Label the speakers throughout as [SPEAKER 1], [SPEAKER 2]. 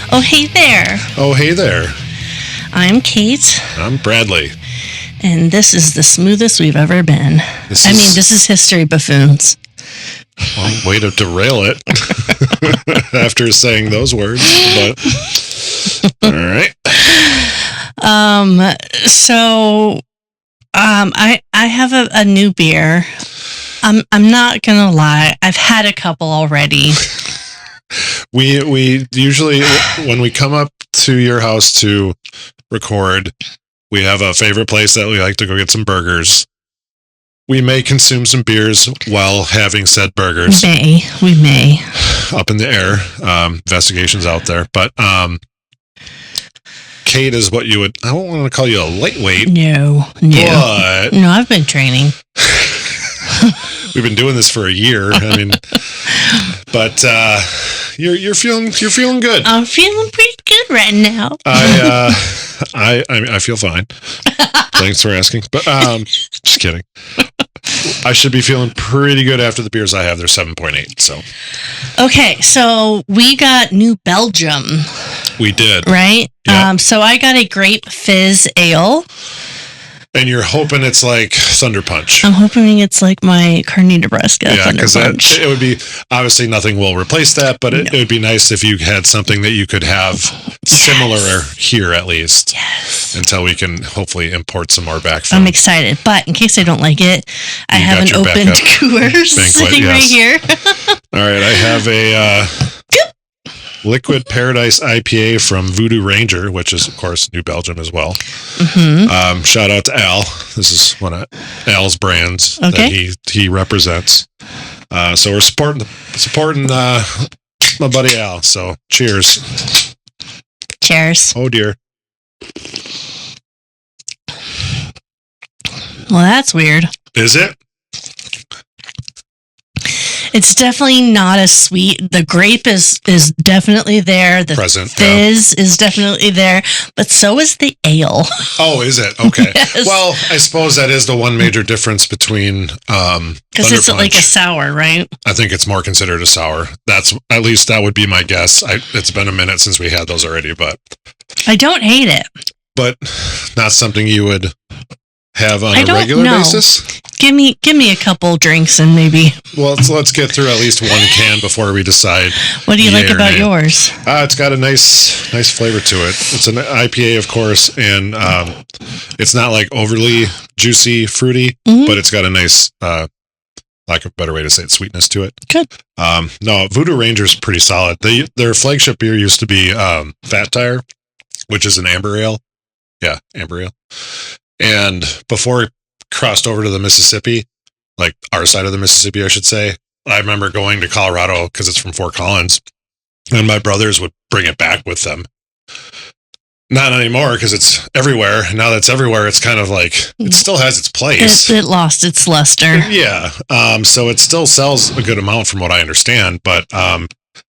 [SPEAKER 1] Oh, hey there.
[SPEAKER 2] Oh, hey there.
[SPEAKER 1] I'm Kate.
[SPEAKER 2] I'm Bradley.
[SPEAKER 1] And this is the smoothest we've ever been. This is history, Buffoons.
[SPEAKER 2] Well, way to derail it after saying those words, but all right.
[SPEAKER 1] I have a new beer. I'm not gonna lie, I've had a couple already.
[SPEAKER 2] We usually, when we come up to your house to record, we have a favorite place that we like to go get some burgers. We may consume some beers while having said burgers.
[SPEAKER 1] We may.
[SPEAKER 2] Up in the air. Investigations out there. But Kate is what you would, I don't want to call you a lightweight.
[SPEAKER 1] No.
[SPEAKER 2] But
[SPEAKER 1] no, I've been training.
[SPEAKER 2] We've been doing this for a year. I mean, but you're feeling good.
[SPEAKER 1] I'm feeling pretty good right now.
[SPEAKER 2] I feel fine. Thanks for asking. But just kidding. I should be feeling pretty good after the beers I have. They're 7.8. So
[SPEAKER 1] okay, so we got New Belgium.
[SPEAKER 2] We did,
[SPEAKER 1] right?
[SPEAKER 2] Yep.
[SPEAKER 1] So I got a grape fizz ale.
[SPEAKER 2] And you're hoping it's like Thunder Punch.
[SPEAKER 1] I'm hoping it's like my Kearney, Nebraska Thunder
[SPEAKER 2] because
[SPEAKER 1] Punch.
[SPEAKER 2] It would be, obviously nothing will replace that, but it would be nice if you had something that you could have similar here at least.
[SPEAKER 1] Yes.
[SPEAKER 2] Until we can hopefully import some more back from.
[SPEAKER 1] I'm excited, but in case I don't like it, I have an opened Coors sitting right here.
[SPEAKER 2] All right, I have a Liquid Paradise IPA from Voodoo Ranger, which is, of course, New Belgium as well. Mm-hmm. Shout out to Al. This is one of Al's brands that he represents. So we're supporting my buddy Al. So cheers.
[SPEAKER 1] Cheers.
[SPEAKER 2] Oh dear.
[SPEAKER 1] Well, that's weird.
[SPEAKER 2] Is it?
[SPEAKER 1] It's definitely not as sweet. The grape is definitely there. The fizz is definitely there, but so is the ale.
[SPEAKER 2] Oh, is it? Okay.
[SPEAKER 1] Yes.
[SPEAKER 2] Well, I suppose that is the one major difference between
[SPEAKER 1] because it's like a sour, right?
[SPEAKER 2] I think it's more considered a sour. That's at least that would be my guess. It's been a minute since we had those already, but
[SPEAKER 1] I don't hate it.
[SPEAKER 2] But not something you would have on a regular basis?
[SPEAKER 1] Give me a couple drinks and maybe.
[SPEAKER 2] Well, let's get through at least one can before we decide.
[SPEAKER 1] What do you like about yours?
[SPEAKER 2] It's got a nice flavor to it. It's an IPA, of course, and it's not like overly juicy, fruity, but it's got a nice, lack of a better way to say it, sweetness to it.
[SPEAKER 1] Good.
[SPEAKER 2] No, Voodoo Ranger's pretty solid. Their flagship beer used to be Fat Tire, which is an amber ale. Yeah, amber ale. And before it crossed over to the Mississippi, like our side of the Mississippi, I should say, I remember going to Colorado because it's from Fort Collins, and my brothers would bring it back with them. Not anymore because it's everywhere. Now that it's everywhere, it's kind of like it still has its place.
[SPEAKER 1] It lost its luster.
[SPEAKER 2] Yeah. So it still sells a good amount from what I understand, but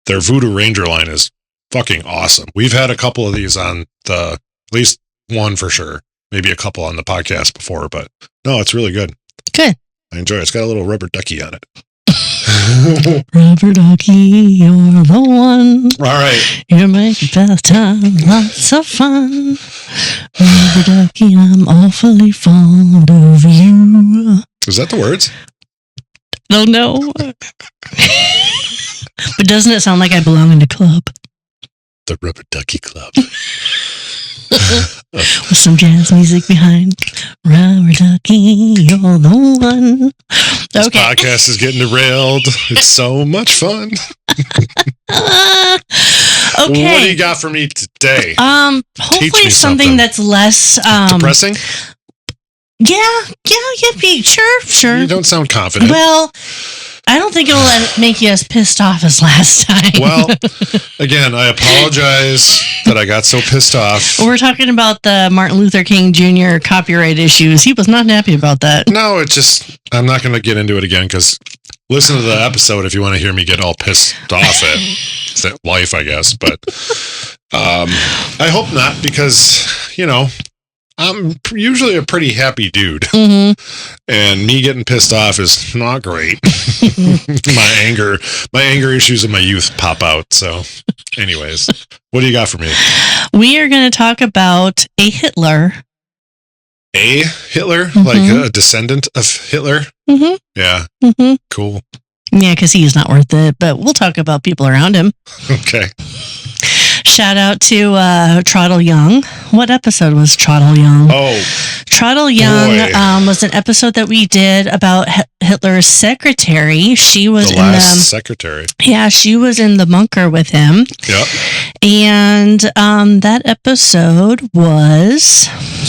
[SPEAKER 2] their Voodoo Ranger line is fucking awesome. We've had a couple of these on at least one for sure. Maybe a couple on the podcast before, but no, it's really good.
[SPEAKER 1] Good.
[SPEAKER 2] I enjoy it. It's got a little rubber ducky on it.
[SPEAKER 1] Rubber ducky, you're the one.
[SPEAKER 2] All right.
[SPEAKER 1] You make the best time, lots of fun. Rubber ducky, I'm awfully fond of you.
[SPEAKER 2] Is that the words?
[SPEAKER 1] Oh, no. But doesn't it sound like I belong in a club?
[SPEAKER 2] The Rubber Ducky Club.
[SPEAKER 1] With some jazz music behind. Rubber ducky, you're the one.
[SPEAKER 2] This podcast is getting derailed. It's so much fun.
[SPEAKER 1] Okay.
[SPEAKER 2] What do you got for me today?
[SPEAKER 1] Hopefully something that's less
[SPEAKER 2] depressing.
[SPEAKER 1] Yeah. Sure.
[SPEAKER 2] You don't sound confident.
[SPEAKER 1] Well, I don't think it'll make you as pissed off as last time.
[SPEAKER 2] Well, again, I apologize that I got so pissed off.
[SPEAKER 1] We're talking about the Martin Luther King Jr. copyright issues. He was not happy about that.
[SPEAKER 2] No, I'm not going to get into it again because listen to the episode if you want to hear me get all pissed off at life, I guess. But I hope not because, I'm usually a pretty happy dude. Mm-hmm. And me getting pissed off is not great. my anger issues of my youth pop out. So anyways, What do you got for me?
[SPEAKER 1] We are going to talk about a Hitler.
[SPEAKER 2] A Hitler? Like a descendant of Hitler?
[SPEAKER 1] Mm-hmm.
[SPEAKER 2] Yeah.
[SPEAKER 1] Mm-hmm.
[SPEAKER 2] Cool.
[SPEAKER 1] Yeah, because he's not worth it, but we'll talk about people around him.
[SPEAKER 2] Okay.
[SPEAKER 1] Shout out to Trottle Young. What episode was Trottle Young?
[SPEAKER 2] Oh,
[SPEAKER 1] Trottle Young was an episode that we did about Hitler's secretary. She was
[SPEAKER 2] the last secretary.
[SPEAKER 1] Yeah, she was in the bunker with him.
[SPEAKER 2] Yep.
[SPEAKER 1] And that episode was...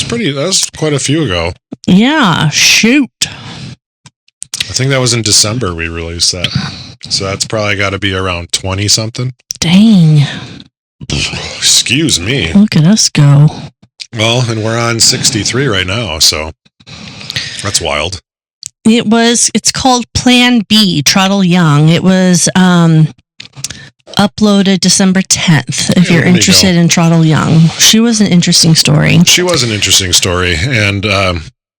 [SPEAKER 2] That was quite a few ago.
[SPEAKER 1] Yeah, shoot.
[SPEAKER 2] I think that was in December we released that. So that's probably got to be around 20-something.
[SPEAKER 1] Dang.
[SPEAKER 2] Excuse me.
[SPEAKER 1] Look at us go.
[SPEAKER 2] Well, and we're on 63 right now, so that's wild.
[SPEAKER 1] It's called Plan B, Trottle Young. It was uploaded December 10th, if you're interested in Trottle Young. She was an interesting story.
[SPEAKER 2] She was an interesting story, and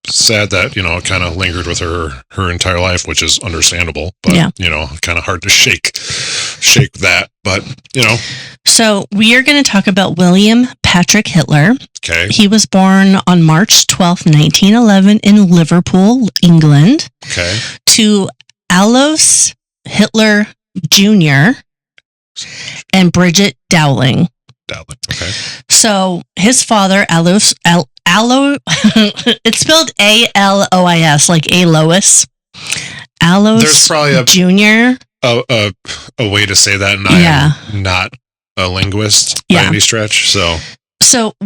[SPEAKER 2] sad that, it kind of lingered with her entire life, which is understandable, but, kind of hard to shake that, but,
[SPEAKER 1] So we are going to talk about William Patrick Hitler.
[SPEAKER 2] Okay.
[SPEAKER 1] He was born on March 12th, 1911 in Liverpool, England.
[SPEAKER 2] Okay.
[SPEAKER 1] To Adolf Hitler Jr. and Bridget Dowling.
[SPEAKER 2] Okay.
[SPEAKER 1] So his father, Alois, it's spelled A-L-O-I-S, like Alois. Alois
[SPEAKER 2] There's probably
[SPEAKER 1] Jr.
[SPEAKER 2] A way to say that, and I am not a linguist by any stretch, So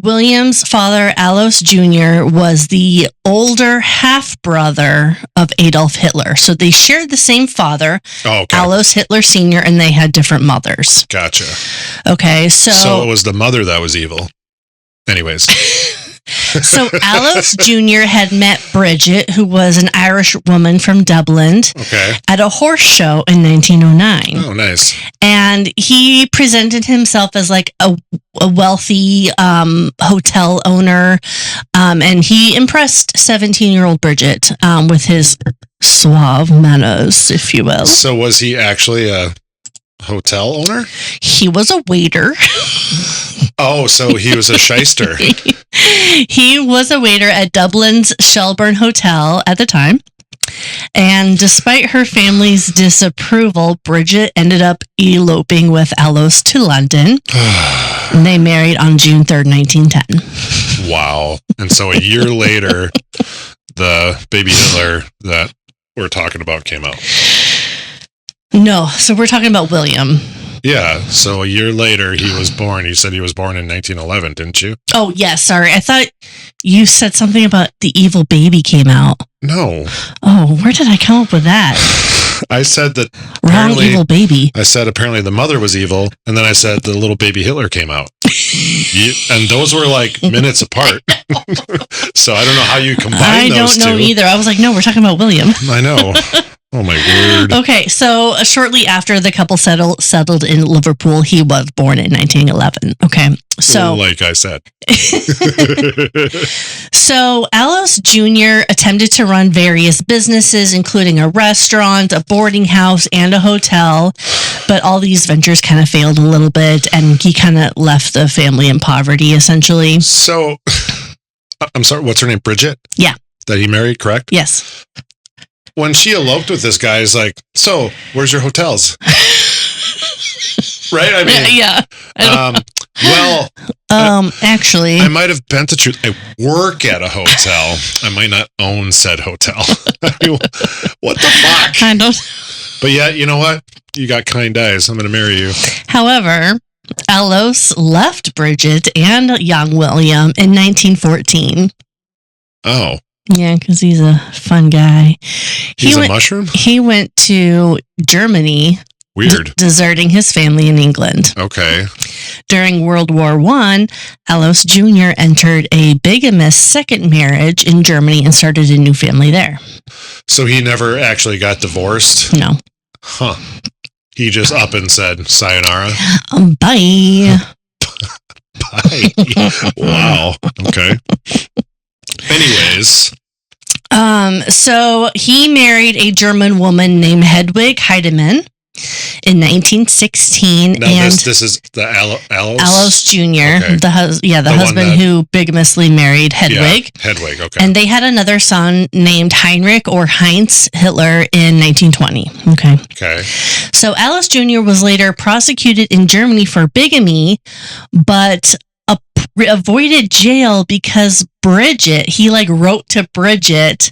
[SPEAKER 1] William's father, Alois Jr., was the older half-brother of Adolf Hitler. So they shared the same father, Alois Hitler Sr., and they had different mothers.
[SPEAKER 2] Gotcha.
[SPEAKER 1] Okay, so
[SPEAKER 2] it was the mother that was evil. Anyways.
[SPEAKER 1] So Alois Jr. had met Bridget, who was an Irish woman from Dublin, at a horse show in 1909.
[SPEAKER 2] Oh, nice.
[SPEAKER 1] And he presented himself as like a wealthy hotel owner, and he impressed 17-year-old Bridget with his suave manners, if you will.
[SPEAKER 2] So was he actually a hotel owner?
[SPEAKER 1] He was a waiter.
[SPEAKER 2] Oh, so he was a shyster.
[SPEAKER 1] He was a waiter at Dublin's Shelburne Hotel at the time. And despite her family's disapproval, Bridget ended up eloping with Alois to London. And they married on June 3rd, 1910.
[SPEAKER 2] Wow. And so a year later, the baby Hitler that we're talking about came out.
[SPEAKER 1] No, so we're talking about William.
[SPEAKER 2] Yeah, so a year later he was born. You said he was born in 1911, didn't you?
[SPEAKER 1] Oh, yes, sorry. I thought you said something about the evil baby came out.
[SPEAKER 2] No.
[SPEAKER 1] Oh, where did I come up with that?
[SPEAKER 2] I said that...
[SPEAKER 1] Wrong evil baby.
[SPEAKER 2] I said apparently the mother was evil, and then I said the little baby Hitler came out. And those were like minutes apart. So I don't know how you combine those two.
[SPEAKER 1] I don't know either. I was like, no, we're talking about William.
[SPEAKER 2] I know. Oh, my word.
[SPEAKER 1] Okay, so shortly after the couple settled in Liverpool, he was born in 1911. Okay, so...
[SPEAKER 2] Like I said.
[SPEAKER 1] So Alois Jr. attempted to run various businesses, including a restaurant, a boarding house, and a hotel. But all these ventures kind of failed a little bit, and he kind of left the family in poverty, essentially.
[SPEAKER 2] So, I'm sorry, what's her name? Bridget?
[SPEAKER 1] Yeah.
[SPEAKER 2] That he married, correct?
[SPEAKER 1] Yes.
[SPEAKER 2] When she eloped with this guy, he's like, so, where's your hotels? Right? I mean,
[SPEAKER 1] yeah.
[SPEAKER 2] Actually, I might have bent the truth. I work at a hotel. I might not own said hotel. I mean, what the fuck?
[SPEAKER 1] I don't.
[SPEAKER 2] But yeah, you know what? You got kind eyes. I'm going to marry you.
[SPEAKER 1] However, Alois left Bridget and young William in 1914.
[SPEAKER 2] Oh.
[SPEAKER 1] Yeah, because he's a fun guy.
[SPEAKER 2] He's a mushroom?
[SPEAKER 1] He went to Germany.
[SPEAKER 2] Weird.
[SPEAKER 1] Deserting his family in England.
[SPEAKER 2] Okay.
[SPEAKER 1] During World War I, Alois Jr. entered a bigamous second marriage in Germany and started a new family there.
[SPEAKER 2] So he never actually got divorced?
[SPEAKER 1] No.
[SPEAKER 2] Huh. He just up and said, sayonara?
[SPEAKER 1] Bye.
[SPEAKER 2] Bye. Wow. Okay. Anyways.
[SPEAKER 1] So he married a German woman named Hedwig Heidemann. in 1916.
[SPEAKER 2] Now,
[SPEAKER 1] and
[SPEAKER 2] this is the Aloes?
[SPEAKER 1] Aloes Jr.,
[SPEAKER 2] Okay.
[SPEAKER 1] the husband who bigamously married Hedwig.
[SPEAKER 2] Yeah, Hedwig, okay.
[SPEAKER 1] And they had another son named Heinrich or Heinz Hitler in 1920.
[SPEAKER 2] Okay.
[SPEAKER 1] So Aloes Jr. was later prosecuted in Germany for bigamy, but avoided jail because he wrote to Bridget,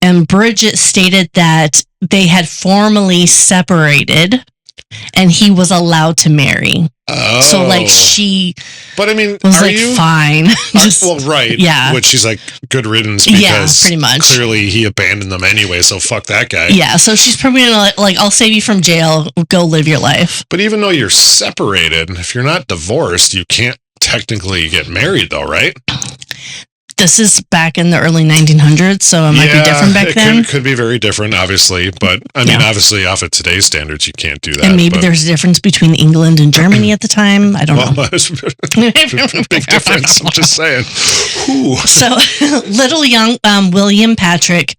[SPEAKER 1] and Bridget stated that they had formally separated and he was allowed to marry.
[SPEAKER 2] Oh.
[SPEAKER 1] So she
[SPEAKER 2] but I mean,
[SPEAKER 1] was
[SPEAKER 2] are
[SPEAKER 1] fine.
[SPEAKER 2] Well, right.
[SPEAKER 1] Yeah.
[SPEAKER 2] Which she's like, good riddance, because
[SPEAKER 1] pretty much.
[SPEAKER 2] Clearly he abandoned them anyway, so fuck that guy.
[SPEAKER 1] Yeah, so she's probably gonna I'll save you from jail, go live your life.
[SPEAKER 2] But even though you're separated, if you're not divorced, you can't technically get married though, right?
[SPEAKER 1] This is back in the early 1900s, so it might be different back then.
[SPEAKER 2] It could be very different, obviously. But, I mean, obviously, off of today's standards, you can't do that.
[SPEAKER 1] And maybe there's a difference between England and Germany at the time. I don't know.
[SPEAKER 2] Big difference. I'm just saying. Ooh.
[SPEAKER 1] So, little young William Patrick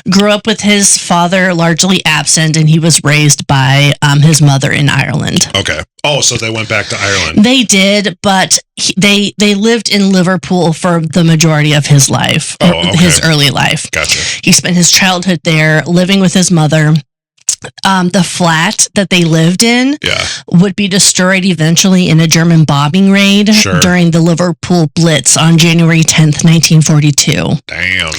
[SPEAKER 1] grew up with his father largely absent, and he was raised by his mother in Ireland.
[SPEAKER 2] Okay. Oh, so they went back to Ireland.
[SPEAKER 1] They did, but they lived in Liverpool for the majority of his life, his early life.
[SPEAKER 2] Gotcha.
[SPEAKER 1] He spent his childhood there, living with his mother. The flat that they lived in would be destroyed eventually in a German bombing raid during the Liverpool Blitz on January 10th, 1942.
[SPEAKER 2] Damn.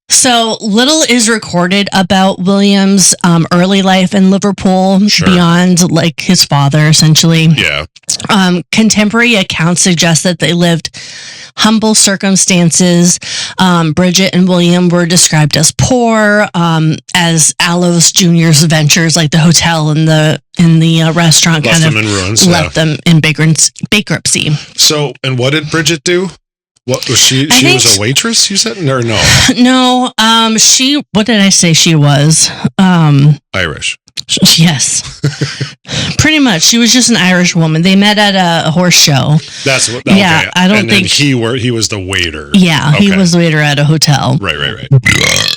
[SPEAKER 1] So little is recorded about William's early life in Liverpool beyond his father, essentially.
[SPEAKER 2] Yeah.
[SPEAKER 1] Contemporary accounts suggest that they lived humble circumstances. Bridget and William were described as poor, as Aloes Jr.'s ventures, like the hotel and the restaurant,
[SPEAKER 2] left them in ruins.
[SPEAKER 1] Left them in bankruptcy.
[SPEAKER 2] So, and what did Bridget do? What was she? She was a waitress, you said? Or no?
[SPEAKER 1] No. What did I say she was?
[SPEAKER 2] Irish.
[SPEAKER 1] Yes. Pretty much. She was just an Irish woman. They met at a horse show.
[SPEAKER 2] That's what, okay.
[SPEAKER 1] Yeah, I don't think
[SPEAKER 2] he was the waiter.
[SPEAKER 1] Yeah, he was the waiter at a hotel.
[SPEAKER 2] Right.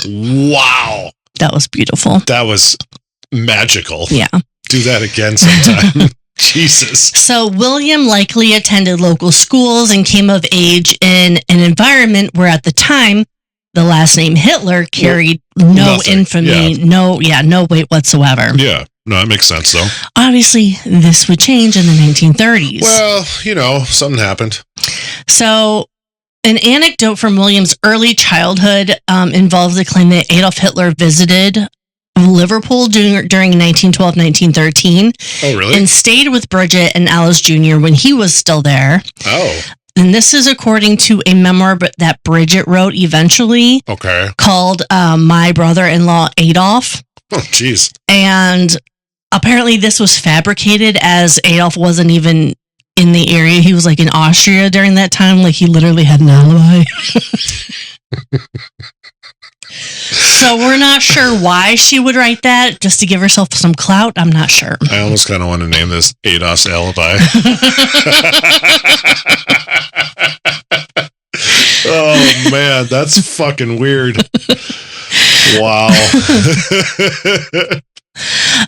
[SPEAKER 2] Wow.
[SPEAKER 1] That was beautiful.
[SPEAKER 2] That was magical.
[SPEAKER 1] Yeah.
[SPEAKER 2] Do that again sometime. Jesus.
[SPEAKER 1] So William likely attended local schools and came of age in an environment where at the time the last name Hitler carried no infamy, no weight whatsoever.
[SPEAKER 2] Yeah. No, that makes sense though.
[SPEAKER 1] Obviously, this would change in the 1930s.
[SPEAKER 2] Well, something happened.
[SPEAKER 1] So an anecdote from William's early childhood involves the claim that Adolf Hitler visited Liverpool during 1912-1913.
[SPEAKER 2] Oh, really?
[SPEAKER 1] And stayed with Bridget and Aloes Jr. when he was still there.
[SPEAKER 2] Oh.
[SPEAKER 1] And this is according to a memoir that Bridget wrote eventually.
[SPEAKER 2] Okay.
[SPEAKER 1] Called My Brother-in-Law Adolf.
[SPEAKER 2] Oh, jeez.
[SPEAKER 1] And apparently this was fabricated, as Adolf wasn't even in the area. He was in Austria during that time. He literally had an alibi. So we're not sure why she would write that, just to give herself some clout. I'm not sure.
[SPEAKER 2] I almost kind of want to name this Adolf's alibi. Oh man, that's fucking weird. Wow.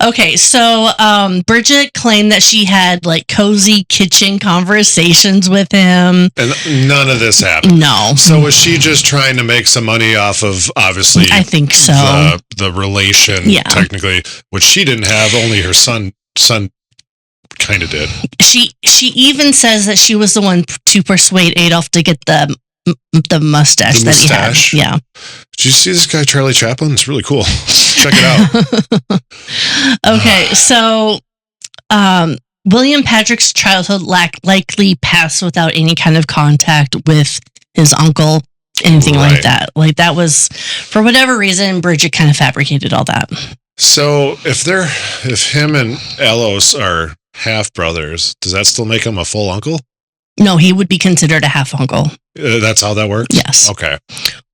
[SPEAKER 1] Okay, so Bridget claimed that she had cozy kitchen conversations with him.
[SPEAKER 2] And none of this happened.
[SPEAKER 1] No.
[SPEAKER 2] So was she just trying to make some money off of, obviously,
[SPEAKER 1] I think so.
[SPEAKER 2] The relation, technically, which she didn't have, only her son kind of did.
[SPEAKER 1] She even says that she was the one to persuade Adolf to get the mustache that he had. Yeah.
[SPEAKER 2] Did you see this guy, Charlie Chaplin? It's really cool. Check it out.
[SPEAKER 1] Okay, so William Patrick's childhood likely passed without any kind of contact with his uncle, anything like that. That was, for whatever reason, Bridget kind of fabricated all that.
[SPEAKER 2] So if him and Aloes are half brothers, does that still make him a full uncle?
[SPEAKER 1] No, he would be considered a half uncle.
[SPEAKER 2] That's how that works?
[SPEAKER 1] Yes.
[SPEAKER 2] Okay.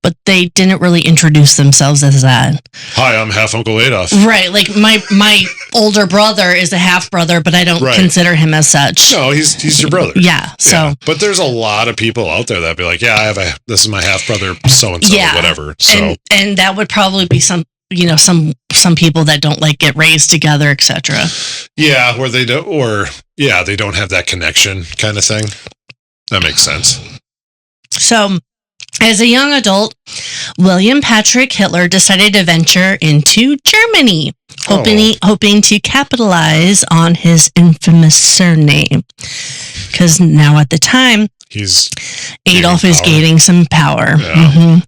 [SPEAKER 1] But they didn't really introduce themselves as that.
[SPEAKER 2] Hi, I'm half Uncle Adolf.
[SPEAKER 1] Right. My older brother is a half brother, but I don't consider him as such.
[SPEAKER 2] No, he's your brother.
[SPEAKER 1] Yeah. So,
[SPEAKER 2] yeah. But there's a lot of people out there that be like, yeah, this is my half brother, so and so, whatever. So,
[SPEAKER 1] and that would probably be some people that don't like get raised together, etc.
[SPEAKER 2] Yeah, where they don't, they don't have that connection kind of thing. That makes sense.
[SPEAKER 1] So, as a young adult, William Patrick Hitler decided to venture into Germany, hoping to capitalize on his infamous surname. Because now at the time, Adolf is gaining some power. Yeah. Mm-hmm.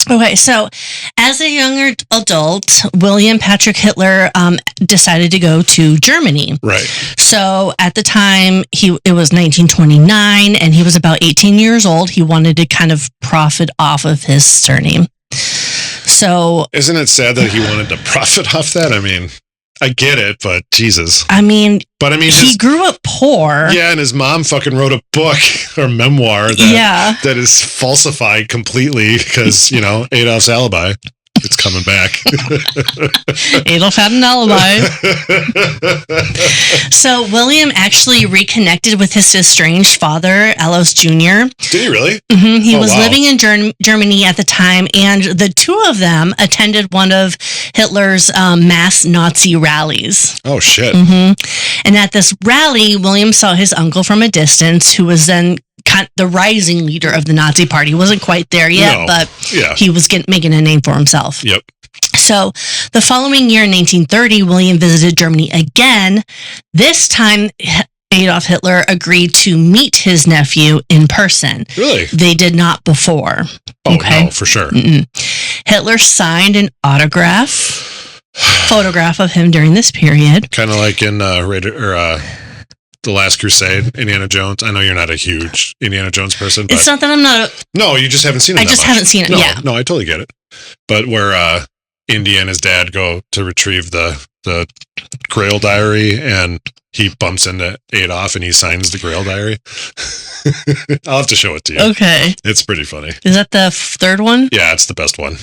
[SPEAKER 1] Okay, so as a younger adult, William Patrick Hitler decided to go to Germany.
[SPEAKER 2] Right.
[SPEAKER 1] So at the time, it was 1929, and he was about 18 years old. He wanted to kind of profit off of his surname. So,
[SPEAKER 2] isn't it sad that he wanted to profit off that? I mean, I get it, but Jesus.
[SPEAKER 1] He grew up poor.
[SPEAKER 2] Yeah, and his mom fucking wrote a book or memoir that is falsified completely because, Adolf's alibi. It's coming back.
[SPEAKER 1] Adolf had an alibi. So William actually reconnected with his estranged father, Alois Jr.
[SPEAKER 2] Did he really?
[SPEAKER 1] Mm-hmm. He was living in Germany at the time, and the two of them attended one of Hitler's mass Nazi rallies.
[SPEAKER 2] Oh, shit.
[SPEAKER 1] Mm-hmm. And at this rally, William saw his uncle from a distance, who was then the rising leader of the Nazi party. He wasn't quite there yet, but he was making a name for himself.
[SPEAKER 2] Yep.
[SPEAKER 1] So the following year, in 1930, William visited Germany again. This time, Adolf Hitler agreed to meet his nephew in person.
[SPEAKER 2] Really?
[SPEAKER 1] They did not before.
[SPEAKER 2] Oh, no, for sure.
[SPEAKER 1] Mm-mm. Hitler signed an photograph of him during this period.
[SPEAKER 2] Kind of like in The Last Crusade, Indiana Jones. I know you're not a huge Indiana Jones person. But
[SPEAKER 1] it's not that I'm not
[SPEAKER 2] No, you just haven't seen it. I
[SPEAKER 1] just haven't seen it, yeah.
[SPEAKER 2] No, I totally get it. But where Indy and his dad go to retrieve the Grail diary, and he bumps into Adolf and he signs the Grail diary. I'll have to show it to you.
[SPEAKER 1] Okay.
[SPEAKER 2] It's pretty funny.
[SPEAKER 1] Is that the third one?
[SPEAKER 2] Yeah, it's the best one.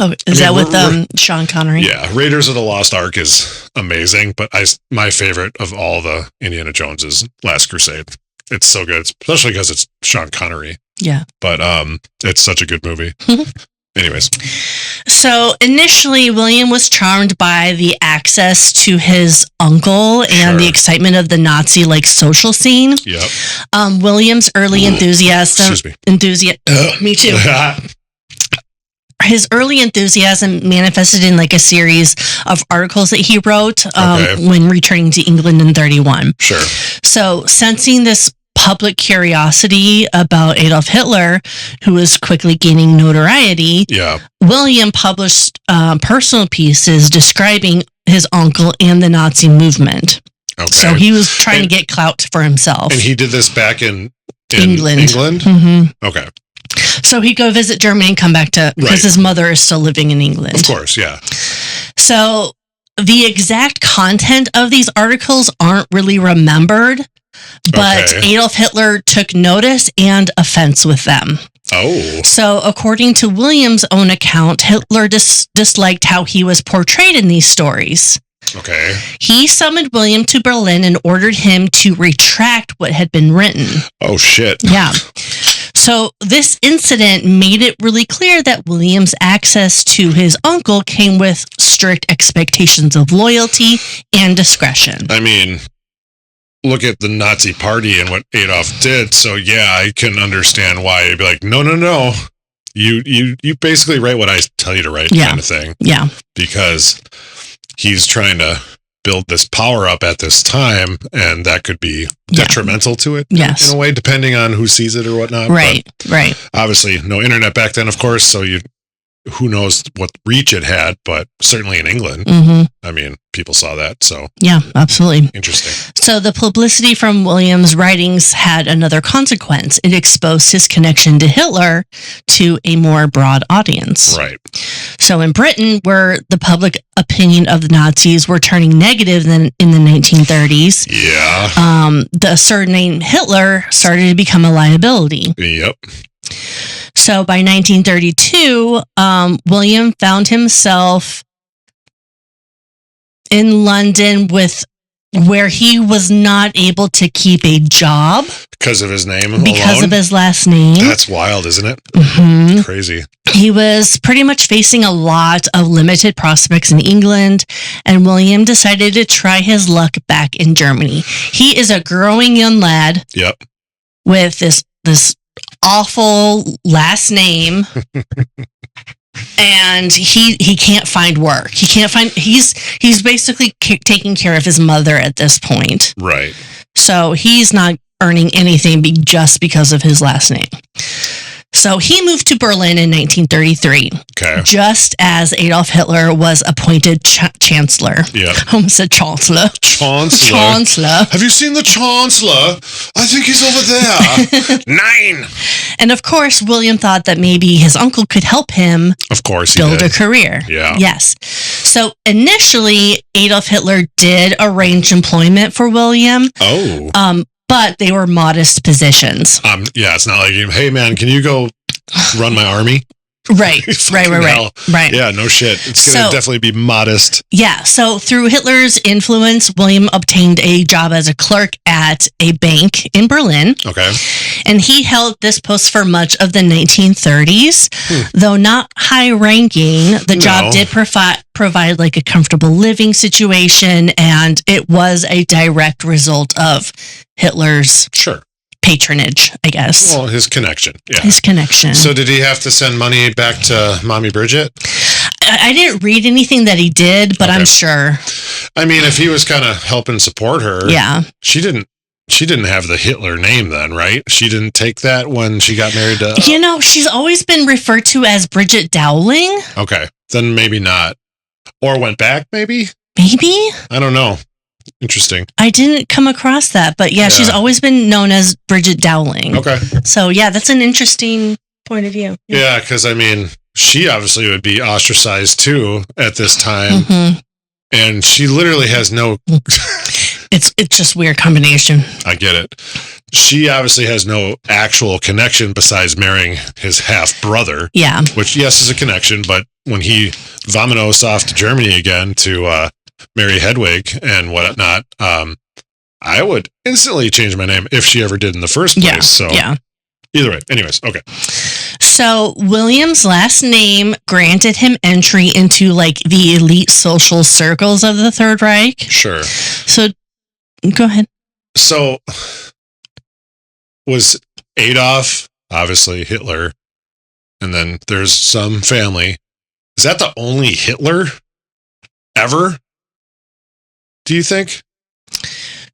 [SPEAKER 1] Oh, is that with Sean Connery?
[SPEAKER 2] Yeah, Raiders of the Lost Ark is amazing, but my favorite of all the Indiana Jones is Last Crusade. It's so good, especially because it's Sean Connery.
[SPEAKER 1] Yeah.
[SPEAKER 2] But it's such a good movie. Anyways.
[SPEAKER 1] So initially, William was charmed by the access to his uncle and the excitement of the Nazi social scene.
[SPEAKER 2] Yep.
[SPEAKER 1] William's early enthusiasm.
[SPEAKER 2] Excuse me.
[SPEAKER 1] Me too. His early enthusiasm manifested in a series of articles that he wrote when returning to England in 1931.
[SPEAKER 2] Sure.
[SPEAKER 1] So sensing this public curiosity about Adolf Hitler, who was quickly gaining notoriety, William published personal pieces describing his uncle and the Nazi movement. Okay. So he was trying to get clout for himself.
[SPEAKER 2] And he did this back in
[SPEAKER 1] England.
[SPEAKER 2] Mm-hmm. Okay.
[SPEAKER 1] So he'd go visit Germany and come back because his mother is still living in England.
[SPEAKER 2] Of course, yeah.
[SPEAKER 1] So the exact content of these articles aren't really remembered, but Adolf Hitler took notice and offense with them.
[SPEAKER 2] Oh.
[SPEAKER 1] So according to William's own account, Hitler disliked how he was portrayed in these stories.
[SPEAKER 2] Okay.
[SPEAKER 1] He summoned William to Berlin and ordered him to retract what had been written.
[SPEAKER 2] Oh, shit.
[SPEAKER 1] Yeah. So this incident made it really clear that William's access to his uncle came with strict expectations of loyalty and discretion.
[SPEAKER 2] I mean, look at the Nazi party and what Adolf did. So yeah, I can understand why you'd be like, no. You basically write what I tell you to write, kind of thing.
[SPEAKER 1] Yeah.
[SPEAKER 2] Because he's trying to build this power up at this time, and that could be detrimental to it in a way, depending on who sees it or whatnot.
[SPEAKER 1] Right, right.
[SPEAKER 2] Obviously, no internet back then, of course, so who knows what reach it had, but certainly in England, I mean, people saw that, so.
[SPEAKER 1] Yeah, absolutely.
[SPEAKER 2] Interesting.
[SPEAKER 1] So the publicity from William's writings had another consequence. It exposed his connection to Hitler to a more broad audience.
[SPEAKER 2] Right.
[SPEAKER 1] So in Britain, where the public opinion of the Nazis were turning negative in the 1930s, the surname Hitler started to become a liability.
[SPEAKER 2] Yep.
[SPEAKER 1] So by 1932, William found himself in London with where he was not able to keep a job
[SPEAKER 2] because of his name
[SPEAKER 1] because
[SPEAKER 2] alone?
[SPEAKER 1] of his last name.
[SPEAKER 2] That's wild, isn't it?
[SPEAKER 1] Mm-hmm.
[SPEAKER 2] Crazy.
[SPEAKER 1] He was pretty much facing a lot of limited prospects in England, and William decided to try his luck back in Germany. He is a growing young lad.
[SPEAKER 2] Yep.
[SPEAKER 1] With this awful last name. And he can't find work. He's basically taking care of his mother at this point.
[SPEAKER 2] Right.
[SPEAKER 1] So he's not earning anything just because of his last name. So he moved to Berlin in 1933, just as Adolf Hitler was appointed chancellor.
[SPEAKER 2] Yeah.
[SPEAKER 1] I almost said chancellor. Chancellor.
[SPEAKER 2] Have you seen the chancellor? I think he's over there. 9.
[SPEAKER 1] And of course, William thought that maybe his uncle could help him build a career.
[SPEAKER 2] Yeah.
[SPEAKER 1] Yes. So initially, Adolf Hitler did arrange employment for William.
[SPEAKER 2] Oh.
[SPEAKER 1] But they were modest positions.
[SPEAKER 2] Yeah, it's not like, hey man, can you go run my army?
[SPEAKER 1] Right.
[SPEAKER 2] Yeah, no shit. It's going to definitely be modest.
[SPEAKER 1] Yeah. So through Hitler's influence, William obtained a job as a clerk at a bank in Berlin.
[SPEAKER 2] Okay.
[SPEAKER 1] And he held this post for much of the 1930s. Though not high ranking, the job did provide like a comfortable living situation, and it was a direct result of Hitler's patronage, I guess.
[SPEAKER 2] Well, his connection. Yeah.
[SPEAKER 1] His connection.
[SPEAKER 2] So did he have to send money back to Mommy Bridget?
[SPEAKER 1] I didn't read anything that he did, but I'm sure.
[SPEAKER 2] I mean, if he was kind of helping support her, she didn't have the Hitler name then, right? She didn't take that when she got married to...
[SPEAKER 1] she's always been referred to as Bridget Dowling.
[SPEAKER 2] Okay, then maybe not. Or went back, maybe?
[SPEAKER 1] Maybe?
[SPEAKER 2] I don't know. Interesting.
[SPEAKER 1] I didn't come across that, but she's always been known as Bridget Dowling.
[SPEAKER 2] Okay.
[SPEAKER 1] So, that's an interesting point of view.
[SPEAKER 2] Yeah, because, I mean, she obviously would be ostracized, too, at this time. Mm-hmm. And she literally has no...
[SPEAKER 1] It's just weird combination.
[SPEAKER 2] I get it. She obviously has no actual connection besides marrying his half-brother.
[SPEAKER 1] Yeah.
[SPEAKER 2] Which, yes, is a connection, but when he vominos off to Germany again to marry Hedwig and whatnot, I would instantly change my name if she ever did in the first place. Either way. Anyways, okay.
[SPEAKER 1] So William's last name granted him entry into like the elite social circles of the Third Reich.
[SPEAKER 2] Sure.
[SPEAKER 1] So go ahead.
[SPEAKER 2] So was Adolf, obviously Hitler, and then there's some family. Is that the only Hitler ever? Do you think?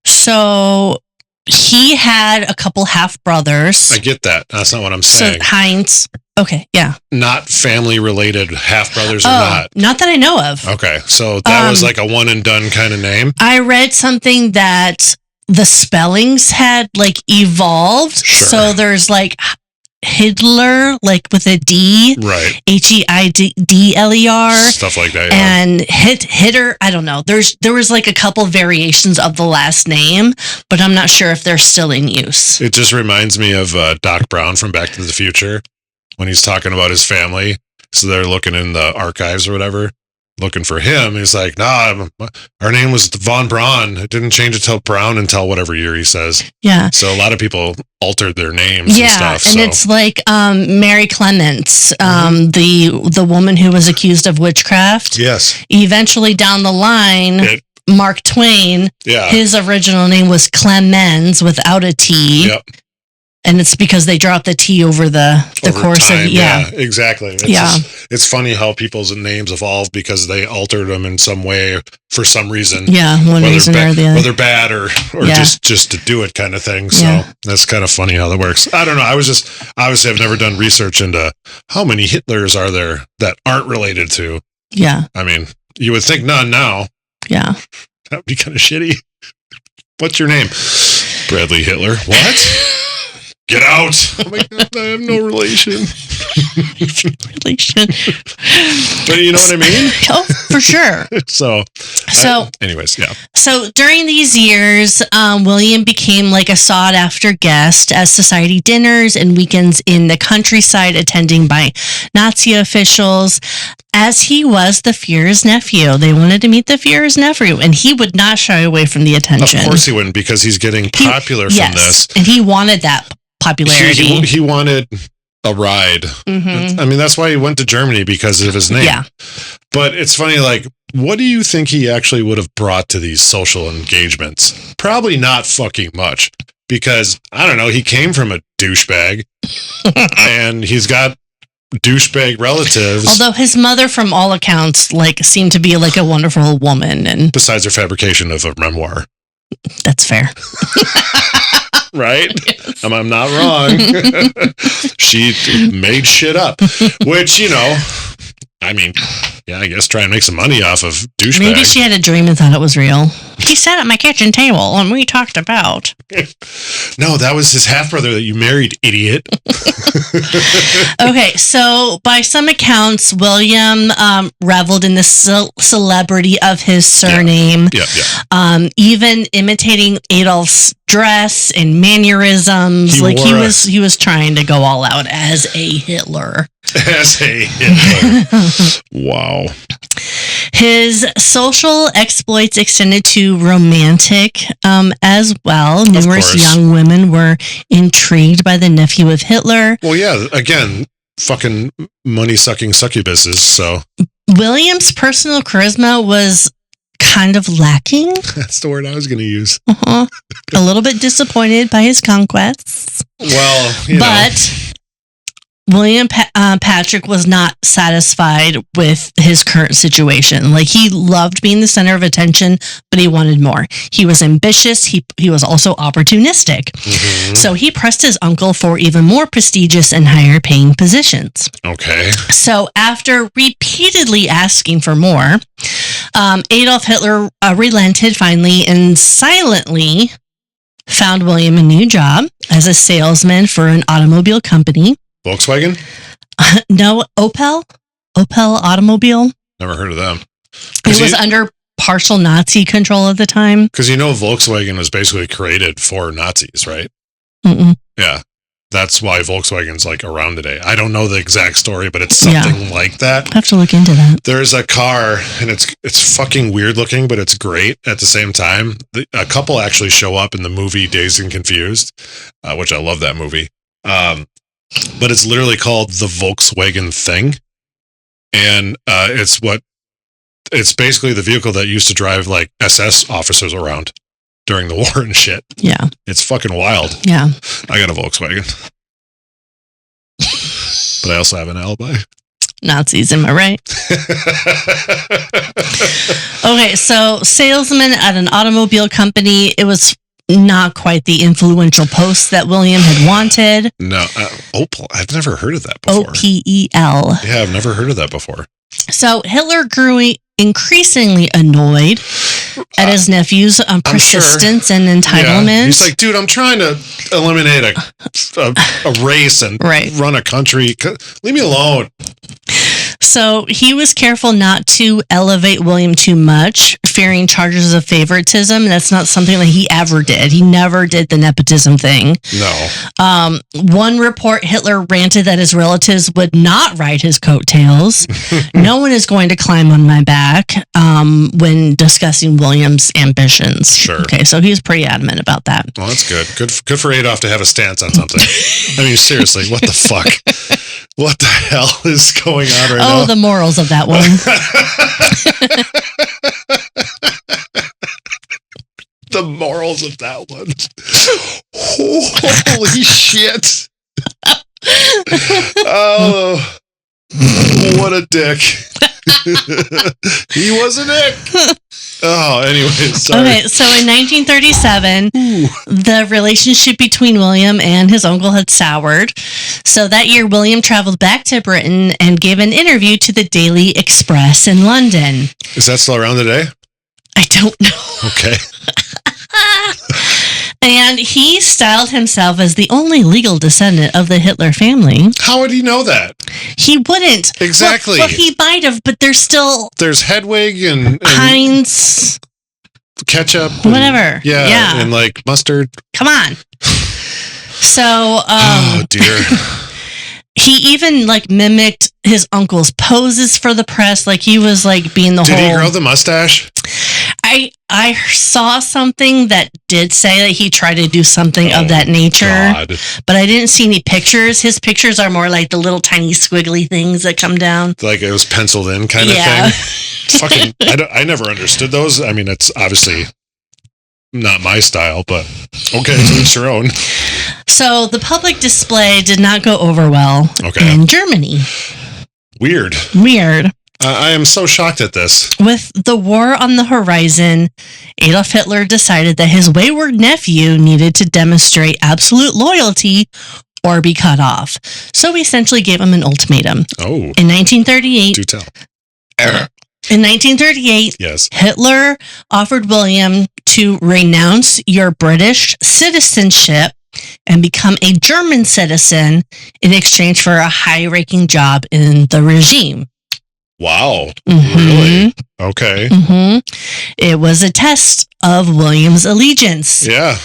[SPEAKER 1] So he had a couple half brothers.
[SPEAKER 2] I get that. That's not what I'm saying.
[SPEAKER 1] So Heinz. Okay, yeah.
[SPEAKER 2] Not family related half brothers or not?
[SPEAKER 1] Not that I know of.
[SPEAKER 2] Okay, so that was like a one and done kind of name?
[SPEAKER 1] I read something that the spellings had like evolved.
[SPEAKER 2] Sure.
[SPEAKER 1] So there's like Hitler, like with a D.
[SPEAKER 2] Right.
[SPEAKER 1] Heidler.
[SPEAKER 2] Stuff like that,
[SPEAKER 1] And Hitter, I don't know. There was like a couple variations of the last name, but I'm not sure if they're still in use.
[SPEAKER 2] It just reminds me of Doc Brown from Back to the Future when he's talking about his family. So they're looking in the archives or whatever, looking for him. He's like, nah, our name was Von Braun. It didn't change it till Brown until whatever year he says.
[SPEAKER 1] Yeah.
[SPEAKER 2] So a lot of people altered their names and stuff.
[SPEAKER 1] And it's like Mary Clements, the woman who was accused of witchcraft.
[SPEAKER 2] Yes.
[SPEAKER 1] Eventually down the line, Mark Twain, his original name was Clemens without a T.
[SPEAKER 2] Yep.
[SPEAKER 1] And it's because they dropped the T over the course
[SPEAKER 2] time,
[SPEAKER 1] of
[SPEAKER 2] exactly. It's funny how people's names evolve because they altered them in some way for some reason.
[SPEAKER 1] Yeah, one reason or the other.
[SPEAKER 2] Whether bad or just to do it kind of thing. So that's kind of funny how that works. I don't know. I was just obviously I've never done research into how many Hitlers are there that aren't related to.
[SPEAKER 1] Yeah.
[SPEAKER 2] I mean, you would think none now.
[SPEAKER 1] Yeah.
[SPEAKER 2] That'd be kind of shitty. What's your name? Bradley Hitler. What? Get out! Oh my God, I have no relation. But you know what I mean?
[SPEAKER 1] Oh, for sure.
[SPEAKER 2] Anyways, yeah.
[SPEAKER 1] So during these years, William became like a sought-after guest at society dinners and weekends in the countryside, attending by Nazi officials. as he was the Führer's nephew. They wanted to meet the Führer's nephew, and he would not shy away from the attention.
[SPEAKER 2] Of course he wouldn't, because he's getting popular from this.
[SPEAKER 1] And he wanted that popularity.
[SPEAKER 2] He wanted a ride.
[SPEAKER 1] Mm-hmm.
[SPEAKER 2] I mean, that's why he went to Germany, because of his name.
[SPEAKER 1] Yeah.
[SPEAKER 2] But it's funny, like, what do you think he actually would have brought to these social engagements? Probably not fucking much, because, I don't know, he came from a douchebag, and he's got douchebag relatives.
[SPEAKER 1] Although his mother, from all accounts, like, seemed to be like a wonderful woman, and
[SPEAKER 2] besides her fabrication of a memoir.
[SPEAKER 1] That's fair.
[SPEAKER 2] Right?
[SPEAKER 1] Yes.
[SPEAKER 2] I'm not wrong. She made shit up, which, you know, I mean, yeah, I guess try and make some money off of douchebags.
[SPEAKER 1] Maybe she had a dream and thought it was real. He sat at my kitchen table and we talked about.
[SPEAKER 2] No, that was his half-brother that you married, idiot.
[SPEAKER 1] Okay, so by some accounts, William reveled in the celebrity of his surname.
[SPEAKER 2] Yeah.
[SPEAKER 1] Even imitating Adolf's dress and mannerisms. He was trying to go all out as a Hitler.
[SPEAKER 2] As a Hitler. Wow.
[SPEAKER 1] His social exploits extended to romantic as well. Numerous young women were intrigued by the nephew of Hitler.
[SPEAKER 2] Well, yeah, again, fucking money-sucking succubuses, so.
[SPEAKER 1] William's personal charisma was kind of lacking.
[SPEAKER 2] That's the word I was going to use.
[SPEAKER 1] A little bit disappointed by his conquests.
[SPEAKER 2] Well, you know.
[SPEAKER 1] William Patrick was not satisfied with his current situation. Like, he loved being the center of attention, but he wanted more. He was ambitious. He was also opportunistic. Mm-hmm. So he pressed his uncle for even more prestigious and higher paying positions.
[SPEAKER 2] Okay.
[SPEAKER 1] So after repeatedly asking for more, Adolf Hitler relented finally and silently found William a new job as a salesman for an automobile company.
[SPEAKER 2] Volkswagen?
[SPEAKER 1] No, Opel Automobile.
[SPEAKER 2] Never heard of them.
[SPEAKER 1] It was under partial Nazi control at the time.
[SPEAKER 2] Because you know Volkswagen was basically created for Nazis, right?
[SPEAKER 1] Mm-mm.
[SPEAKER 2] Yeah. That's why Volkswagen's like around today. I don't know the exact story, but it's something like that.
[SPEAKER 1] I have to look into that.
[SPEAKER 2] There's a car, and it's fucking weird looking, but it's great at the same time. A couple actually show up in the movie Dazed and Confused, which I love that movie. But it's literally called the Volkswagen Thing. And it's basically the vehicle that used to drive like SS officers around during the war and shit.
[SPEAKER 1] Yeah. It's
[SPEAKER 2] fucking wild.
[SPEAKER 1] Yeah.
[SPEAKER 2] I got a Volkswagen. But I also have an alibi.
[SPEAKER 1] Nazis, am I right? Okay, so salesman at an automobile company. It was not quite the influential post that William had wanted.
[SPEAKER 2] No, Opel. I've never heard of that before.
[SPEAKER 1] OPEL.
[SPEAKER 2] Yeah, I've never heard of that before.
[SPEAKER 1] So Hitler grew increasingingly annoyed at his nephew's persistence and entitlement.
[SPEAKER 2] Yeah. He's like, dude, I'm trying to eliminate a race and run a country. Leave me alone.
[SPEAKER 1] So he was careful not to elevate William too much, fearing charges of favoritism. That's not something that he ever did. He never did the nepotism thing.
[SPEAKER 2] No.
[SPEAKER 1] One report, Hitler ranted that his relatives would not ride his coattails. No one is going to climb on my back when discussing William's ambitions.
[SPEAKER 2] Sure.
[SPEAKER 1] Okay, so he's pretty adamant about that.
[SPEAKER 2] Well, that's good. Good for Adolf to have a stance on something. I mean, seriously, what the fuck? What the hell is going on right now?
[SPEAKER 1] Oh, the morals of that one.
[SPEAKER 2] The morals of that one. Holy shit. Oh, what a dick. He was a dick. Oh, anyway, sorry.
[SPEAKER 1] Okay, so in 1937, the relationship between William and his uncle had soured. So that year, William traveled back to Britain and gave an interview to the Daily Express in London.
[SPEAKER 2] Is that still around today?
[SPEAKER 1] I don't know.
[SPEAKER 2] Okay.
[SPEAKER 1] And he styled himself as the only legal descendant of the Hitler family.
[SPEAKER 2] How would he know that?
[SPEAKER 1] He wouldn't.
[SPEAKER 2] Exactly.
[SPEAKER 1] Well, he might have, but there's Hedwig
[SPEAKER 2] and
[SPEAKER 1] Heinz.
[SPEAKER 2] Ketchup.
[SPEAKER 1] Whatever.
[SPEAKER 2] Yeah. And like mustard.
[SPEAKER 1] Come on. So,
[SPEAKER 2] oh, dear.
[SPEAKER 1] He even like mimicked his uncle's poses for the press. Like he was like being the
[SPEAKER 2] Did
[SPEAKER 1] whole.
[SPEAKER 2] he grow the mustache?
[SPEAKER 1] I saw something that did say that he tried to do something of that nature,
[SPEAKER 2] God.
[SPEAKER 1] but I didn't see any pictures. His pictures are more like the little tiny squiggly things that come down.
[SPEAKER 2] Like it was penciled in kind of thing. Fucking, I never understood those. I mean, it's obviously not my style, but okay, to each your own.
[SPEAKER 1] So the public display did not go over well in Germany.
[SPEAKER 2] Weird. I am so shocked at this.
[SPEAKER 1] With the war on the horizon, Adolf Hitler decided that his wayward nephew needed to demonstrate absolute loyalty or be cut off. So he essentially gave him an ultimatum.
[SPEAKER 2] Oh.
[SPEAKER 1] In 1938.
[SPEAKER 2] Do tell.
[SPEAKER 1] In 1938,
[SPEAKER 2] yes.
[SPEAKER 1] Hitler offered William to renounce your British citizenship and become a German citizen in exchange for a high-ranking job in the regime.
[SPEAKER 2] Wow. Really? Okay.
[SPEAKER 1] It was a test of William's allegiance.
[SPEAKER 2] Yeah.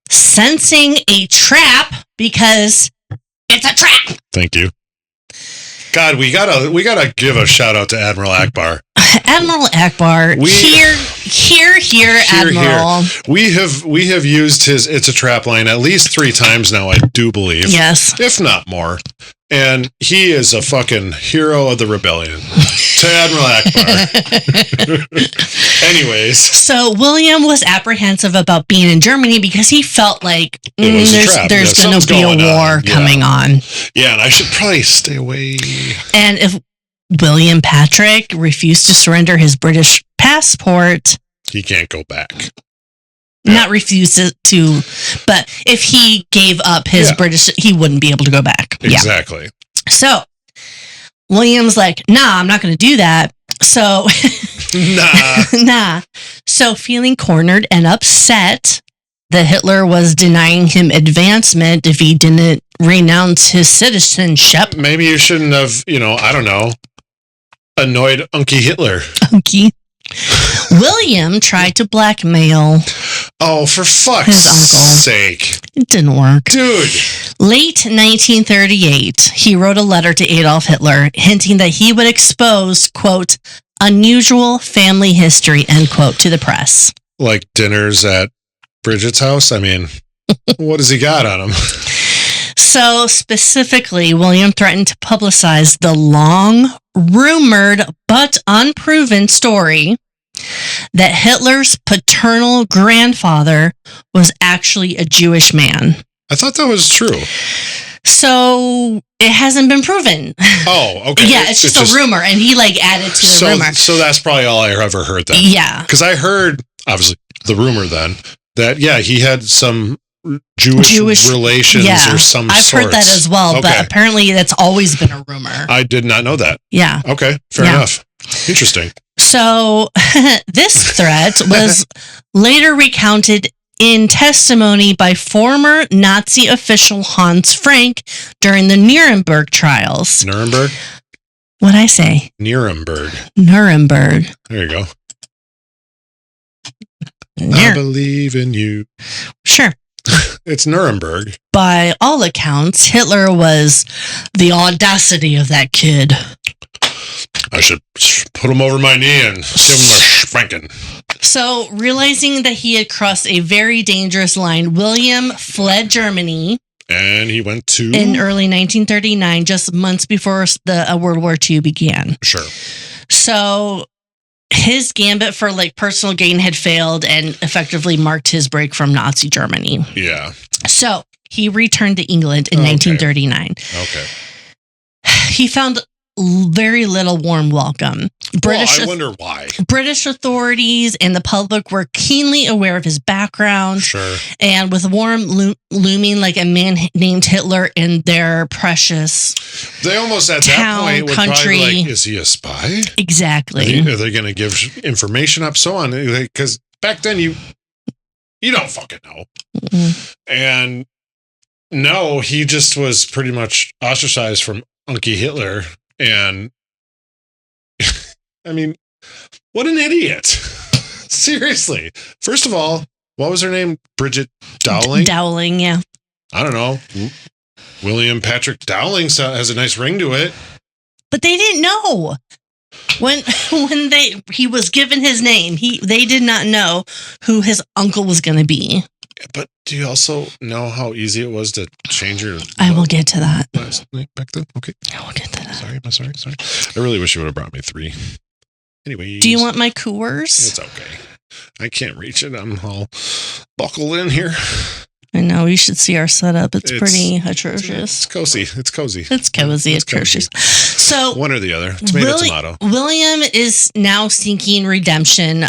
[SPEAKER 1] Sensing a trap because it's a trap.
[SPEAKER 2] Thank you. God, we gotta give a shout out to Admiral Akbar.
[SPEAKER 1] Admiral Akbar, here, Admiral.
[SPEAKER 2] We have used his "It's a Trap" line at least 3 times now, I do believe.
[SPEAKER 1] Yes,
[SPEAKER 2] if not more. And he is a fucking hero of the rebellion. To Admiral Akbar. Anyways.
[SPEAKER 1] So William was apprehensive about being in Germany because he felt like there's going to be a war coming on.
[SPEAKER 2] Yeah, and I should probably stay away.
[SPEAKER 1] And if William Patrick refused to surrender his British passport,
[SPEAKER 2] he can't go back.
[SPEAKER 1] Not refuse to, but if he gave up his British, he wouldn't be able to go back.
[SPEAKER 2] Exactly.
[SPEAKER 1] Yeah. So William's like, nah, I'm not going to do that. So, nah. So feeling cornered and upset that Hitler was denying him advancement if he didn't renounce his citizenship.
[SPEAKER 2] Maybe you shouldn't have, I don't know, annoyed Unky Hitler.
[SPEAKER 1] Unky. William tried to blackmail.
[SPEAKER 2] Oh, for fuck's sake.
[SPEAKER 1] It didn't work.
[SPEAKER 2] Dude.
[SPEAKER 1] Late 1938, he wrote a letter to Adolf Hitler hinting that he would expose, quote, unusual family history, end quote, to the press.
[SPEAKER 2] Like dinners at Bridget's house? I mean, what has he got on him?
[SPEAKER 1] So specifically, William threatened to publicize the long, rumored, but unproven story that Hitler's paternal grandfather was actually a Jewish man.
[SPEAKER 2] I thought that was true.
[SPEAKER 1] So it hasn't been proven.
[SPEAKER 2] Oh, okay.
[SPEAKER 1] Yeah, it's just a rumor, and he added to the rumor.
[SPEAKER 2] So that's probably all I ever heard then.
[SPEAKER 1] Yeah.
[SPEAKER 2] Because I heard, obviously, the rumor then, that, he had some Jewish relations or some
[SPEAKER 1] I've heard that as well, but apparently that's always been a rumor.
[SPEAKER 2] I did not know that.
[SPEAKER 1] Yeah.
[SPEAKER 2] Okay, fair enough. Interesting.
[SPEAKER 1] So this threat was later recounted in testimony by former Nazi official Hans Frank during the Nuremberg trials.
[SPEAKER 2] Nuremberg?
[SPEAKER 1] What'd I say?
[SPEAKER 2] Nuremberg.
[SPEAKER 1] There
[SPEAKER 2] you go. I believe in you.
[SPEAKER 1] Sure.
[SPEAKER 2] It's Nuremberg.
[SPEAKER 1] By all accounts, Hitler was the audacity of that kid.
[SPEAKER 2] I should put him over my knee and give him a spanking.
[SPEAKER 1] So, realizing that he had crossed a very dangerous line, William fled Germany.
[SPEAKER 2] And he went to...
[SPEAKER 1] in early 1939, just months before the World War II began.
[SPEAKER 2] Sure.
[SPEAKER 1] So, his gambit for personal gain had failed and effectively marked his break from Nazi Germany.
[SPEAKER 2] Yeah.
[SPEAKER 1] So, he returned to England in 1939.
[SPEAKER 2] Okay.
[SPEAKER 1] He found very little warm welcome.
[SPEAKER 2] I wonder why.
[SPEAKER 1] British authorities and the public were keenly aware of his background.
[SPEAKER 2] Sure.
[SPEAKER 1] And with warm looming like a man named Hitler in their precious
[SPEAKER 2] they almost at that point would
[SPEAKER 1] country.
[SPEAKER 2] Probably is he a spy?
[SPEAKER 1] Exactly.
[SPEAKER 2] Are they going to give information up? So on. Because back then you don't fucking know.
[SPEAKER 1] Mm-hmm.
[SPEAKER 2] And no, he just was pretty much ostracized from Unky Hitler. And I mean, what an idiot. Seriously. First of all, what was her name? Bridget Dowling?
[SPEAKER 1] Dowling, yeah.
[SPEAKER 2] I don't know. William Patrick Dowling has a nice ring to it.
[SPEAKER 1] But they didn't know. When he was given his name, they did not know who his uncle was going to be.
[SPEAKER 2] But do you also know how easy it was to change your...
[SPEAKER 1] I will get to that.
[SPEAKER 2] Last name back then? Okay.
[SPEAKER 1] I will get to that.
[SPEAKER 2] Sorry. I really wish you would have brought me 3. Anyway.
[SPEAKER 1] Do you want my Coors?
[SPEAKER 2] It's okay. I can't reach it. I'm all buckled in here.
[SPEAKER 1] I know. You should see our setup. It's pretty atrocious.
[SPEAKER 2] It's cozy. It's cozy.
[SPEAKER 1] It's atrocious. So
[SPEAKER 2] one or the other. Tomato.
[SPEAKER 1] William is now seeking redemption.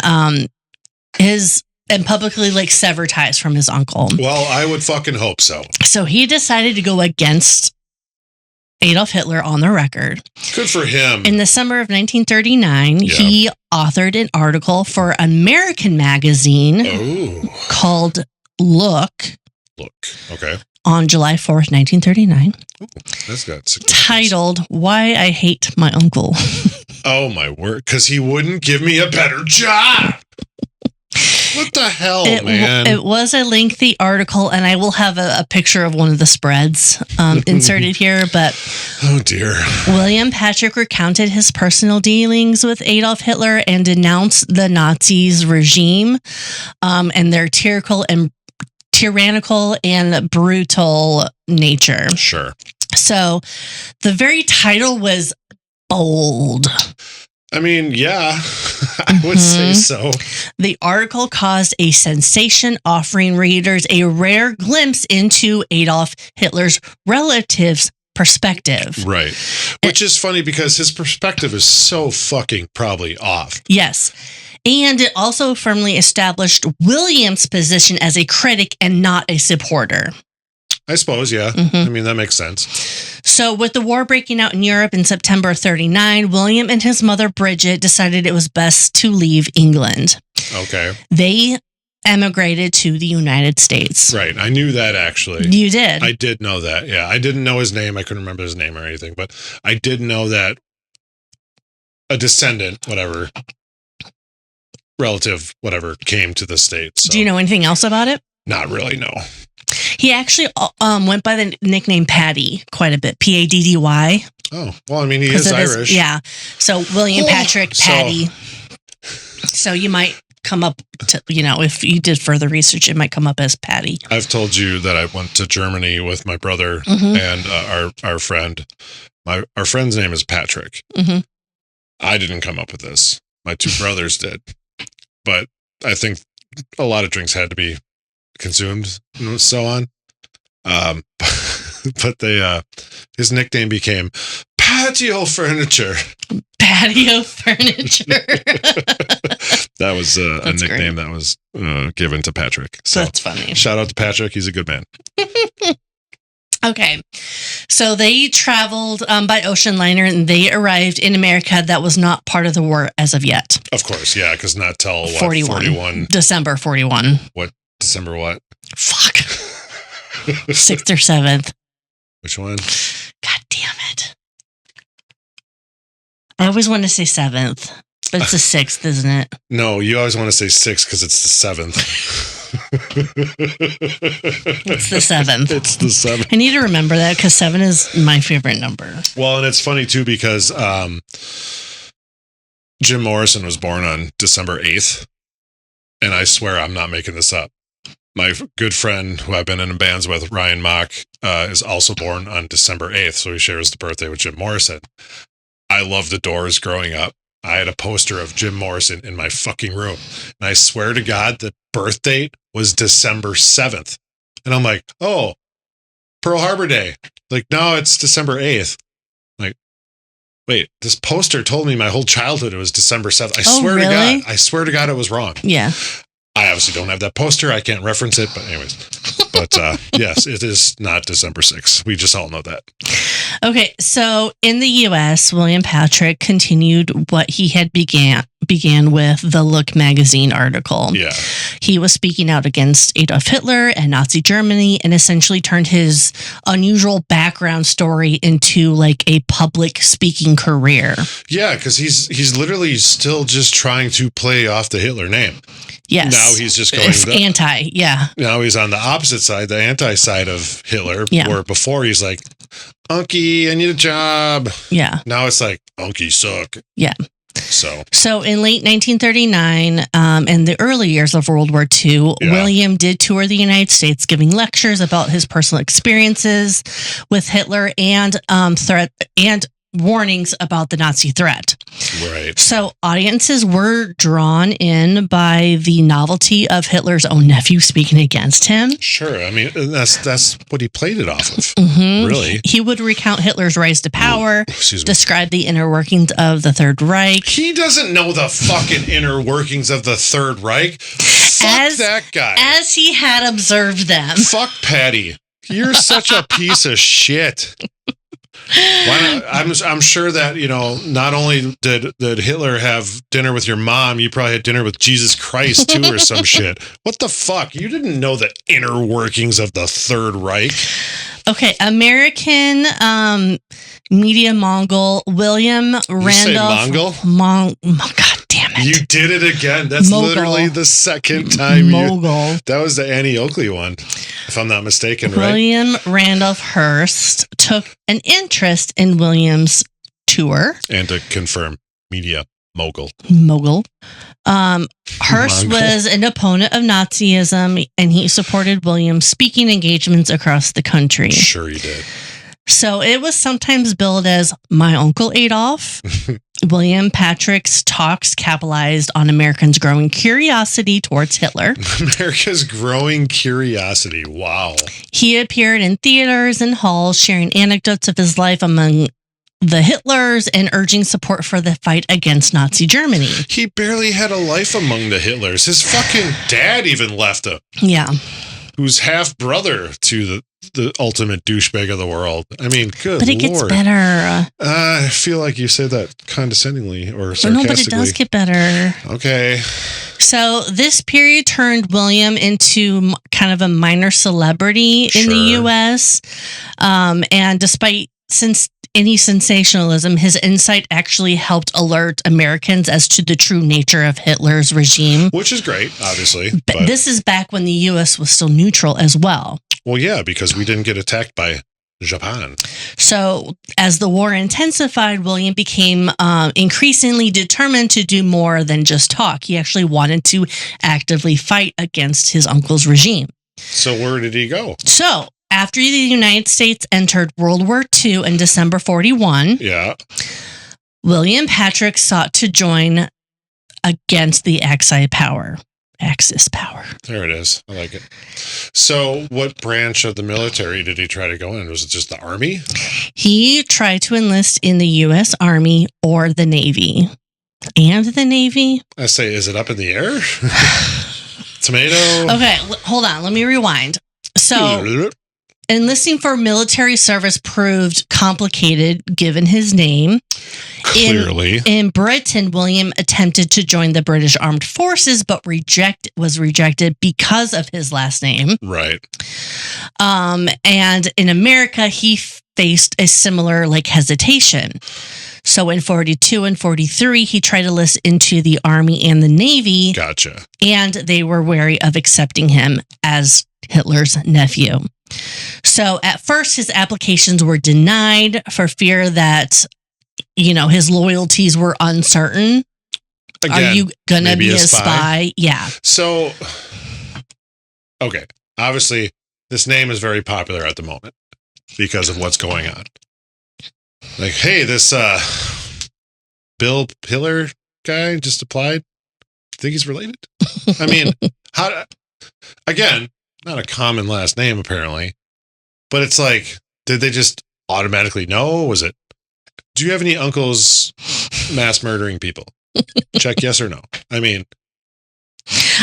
[SPEAKER 1] And publicly sever ties from his uncle.
[SPEAKER 2] Well, I would fucking hope so.
[SPEAKER 1] So he decided to go against Adolf Hitler on the record.
[SPEAKER 2] Good for him.
[SPEAKER 1] In the summer of 1939, he authored an article for American magazine called Look.
[SPEAKER 2] Okay.
[SPEAKER 1] On July 4th, 1939.
[SPEAKER 2] Ooh, that's got
[SPEAKER 1] titled, Why I Hate My Uncle.
[SPEAKER 2] Oh, my word. Because he wouldn't give me a better job. What the hell, man?
[SPEAKER 1] It was a lengthy article, and I will have a picture of one of the spreads inserted here. But
[SPEAKER 2] oh dear,
[SPEAKER 1] William Patrick recounted his personal dealings with Adolf Hitler and denounced the Nazis' regime and their tyrannical and brutal nature.
[SPEAKER 2] Sure.
[SPEAKER 1] So the very title was bold.
[SPEAKER 2] I mean, yeah, I would say so.
[SPEAKER 1] The article caused a sensation, offering readers a rare glimpse into Adolf Hitler's relatives' perspective.
[SPEAKER 2] Right. Which is funny because his perspective is so fucking probably off.
[SPEAKER 1] Yes. And it also firmly established William's position as a critic and not a supporter.
[SPEAKER 2] I suppose, yeah. I mean, that makes sense.
[SPEAKER 1] So with the war breaking out in Europe in September 1939, William and his mother, Bridget, decided it was best to leave England.
[SPEAKER 2] Okay.
[SPEAKER 1] They emigrated to the United States.
[SPEAKER 2] Right. I knew that, actually.
[SPEAKER 1] You did?
[SPEAKER 2] I did know that, yeah. I didn't know his name. I couldn't remember his name or anything, but I did know that a descendant, whatever, relative, whatever, came to the States. So.
[SPEAKER 1] Do you know anything else about it?
[SPEAKER 2] Not really, no.
[SPEAKER 1] He actually went by the nickname Paddy quite a bit. Paddy.
[SPEAKER 2] Oh, well, I mean, he is Irish.
[SPEAKER 1] Yeah. So William Patrick Paddy. So you might come up to, if you did further research, it might come up as Paddy.
[SPEAKER 2] I've told you that I went to Germany with my brother and our friend. Our friend's name is Patrick. I didn't come up with this. My 2 brothers did. But I think a lot of drinks had to be consumed and so on. But his nickname became patio furniture.
[SPEAKER 1] Patio furniture.
[SPEAKER 2] That was a nickname that was given to Patrick. So
[SPEAKER 1] that's funny.
[SPEAKER 2] Shout out to Patrick. He's a good man.
[SPEAKER 1] Okay. So they traveled by ocean liner and they arrived in America that was not part of the war as of yet.
[SPEAKER 2] Of course. Yeah. Because not till
[SPEAKER 1] 41. December 41.
[SPEAKER 2] What? December what?
[SPEAKER 1] Fuck. 6th or 7th.
[SPEAKER 2] Which one?
[SPEAKER 1] God damn it. I always want to say 7th, but it's the 6th, isn't it?
[SPEAKER 2] No, you always want to say 6th because it's the 7th.
[SPEAKER 1] It's the 7th.
[SPEAKER 2] It's the 7th.
[SPEAKER 1] I need to remember that because 7 is my favorite number.
[SPEAKER 2] Well, and it's funny too because Jim Morrison was born on December 8th. And I swear I'm not making this up. My good friend who I've been in bands with, Ryan Mock, is also born on December 8th. So he shares the birthday with Jim Morrison. I loved the Doors growing up. I had a poster of Jim Morrison in my fucking room. And I swear to God, the birth date was December 7th. And I'm like, oh, Pearl Harbor Day. Like, no, it's December 8th. Like, wait, this poster told me my whole childhood it was December 7th. I swear to God it was wrong.
[SPEAKER 1] Yeah.
[SPEAKER 2] I obviously don't have that poster. I can't reference it, but anyways. But yes, it is not December 6th. We just all know that. Okay,
[SPEAKER 1] so in the U.S., William Patrick continued what he had begun began with the Look magazine article.
[SPEAKER 2] Yeah.
[SPEAKER 1] He was speaking out against Adolf Hitler and Nazi Germany and essentially turned his unusual background story into like a public speaking career.
[SPEAKER 2] Yeah, because he's literally still just trying to play off the Hitler name.
[SPEAKER 1] Yes.
[SPEAKER 2] Now he's just going
[SPEAKER 1] anti. Yeah.
[SPEAKER 2] Now he's on the opposite side, the anti side of Hitler.
[SPEAKER 1] Yeah.
[SPEAKER 2] Where before he's like, Unky, I need a job.
[SPEAKER 1] Yeah.
[SPEAKER 2] Now it's like, Unky suck.
[SPEAKER 1] Yeah. So in late 1939, in the early years of World War II, William did tour the United States, giving lectures about his personal experiences with Hitler and threat and warnings about the Nazi threat.
[SPEAKER 2] Right.
[SPEAKER 1] So audiences were drawn in by the novelty of Hitler's own nephew speaking against him.
[SPEAKER 2] Sure. I mean, that's what he played it off of.
[SPEAKER 1] Mm-hmm.
[SPEAKER 2] Really.
[SPEAKER 1] He would recount Hitler's rise to power, describe the inner workings of the Third Reich.
[SPEAKER 2] He doesn't know the fucking inner workings of the Third Reich. Fuck that guy.
[SPEAKER 1] As he had observed them.
[SPEAKER 2] Fuck Patty. You're such a piece of shit. I'm sure that, not only did Hitler have dinner with your mom, you probably had dinner with Jesus Christ too, or some shit. What the fuck? You didn't know the inner workings of the Third Reich.
[SPEAKER 1] Okay, American media Mongol William Randolph. God damn it!
[SPEAKER 2] You did it again. That's
[SPEAKER 1] Mogul.
[SPEAKER 2] Literally the second time.
[SPEAKER 1] Mogul.
[SPEAKER 2] That was the Annie Oakley one, if I'm not mistaken, right?
[SPEAKER 1] William Randolph Hearst took an interest in William's tour.
[SPEAKER 2] And to confirm, media mogul.
[SPEAKER 1] Hearst was an opponent of Nazism, and he supported William's speaking engagements across the country.
[SPEAKER 2] Sure he did.
[SPEAKER 1] So it was sometimes billed as My Uncle Adolf. William Patrick's talks capitalized on Americans' growing curiosity towards Hitler.
[SPEAKER 2] America's growing curiosity. Wow.
[SPEAKER 1] He appeared in theaters and halls, sharing anecdotes of his life among the Hitlers and urging support for the fight against Nazi Germany.
[SPEAKER 2] He barely had a life among the Hitlers. His fucking dad even left him.
[SPEAKER 1] Yeah.
[SPEAKER 2] Who's half brother to the ultimate douchebag of the world. I mean, good
[SPEAKER 1] But it gets
[SPEAKER 2] Lord.
[SPEAKER 1] better.
[SPEAKER 2] I feel like you say that condescendingly or sarcastically.
[SPEAKER 1] No, but it does get better.
[SPEAKER 2] Okay.
[SPEAKER 1] So this period turned William into kind of a minor celebrity in the U.S. And despite any sensationalism, his insight actually helped alert Americans as to the true nature of Hitler's regime.
[SPEAKER 2] Which is great, obviously.
[SPEAKER 1] But this is back when the U.S. was still neutral as well.
[SPEAKER 2] Well, yeah, because we didn't get attacked by Japan.
[SPEAKER 1] So as the war intensified, William became increasingly determined to do more than just talk. He actually wanted to actively fight against his uncle's regime.
[SPEAKER 2] So where did he go?
[SPEAKER 1] So after the United States entered World War II in December 1941, William Patrick sought to join against the Axis power.
[SPEAKER 2] There it is. I like it. So what branch of the military did he try to go in? Was it just the Army?
[SPEAKER 1] He tried to enlist in the U.S. Army or the Navy. And the Navy?
[SPEAKER 2] I say, is it up in the air? Tomato?
[SPEAKER 1] Okay, hold on. Let me rewind. So enlisting for military service proved complicated given his name.
[SPEAKER 2] Clearly.
[SPEAKER 1] In Britain, William attempted to join the British Armed Forces, but was rejected because of his last name.
[SPEAKER 2] Right.
[SPEAKER 1] And in America, he faced a similar hesitation. So in 1942 and 1943, he tried to enlist into the Army and the Navy.
[SPEAKER 2] Gotcha.
[SPEAKER 1] And they were wary of accepting him as Hitler's nephew. So at first, his applications were denied for fear that, his loyalties were uncertain.
[SPEAKER 2] Again,
[SPEAKER 1] are you going to be a spy? Yeah.
[SPEAKER 2] So, okay. Obviously, this name is very popular at the moment because of what's going on. Like, hey, this Bill Pillar guy just applied. Think he's related? I mean, again, not a common last name, apparently. But it's like, did they just automatically know? Was it, do you have any uncles mass murdering people? Check yes or no. I mean,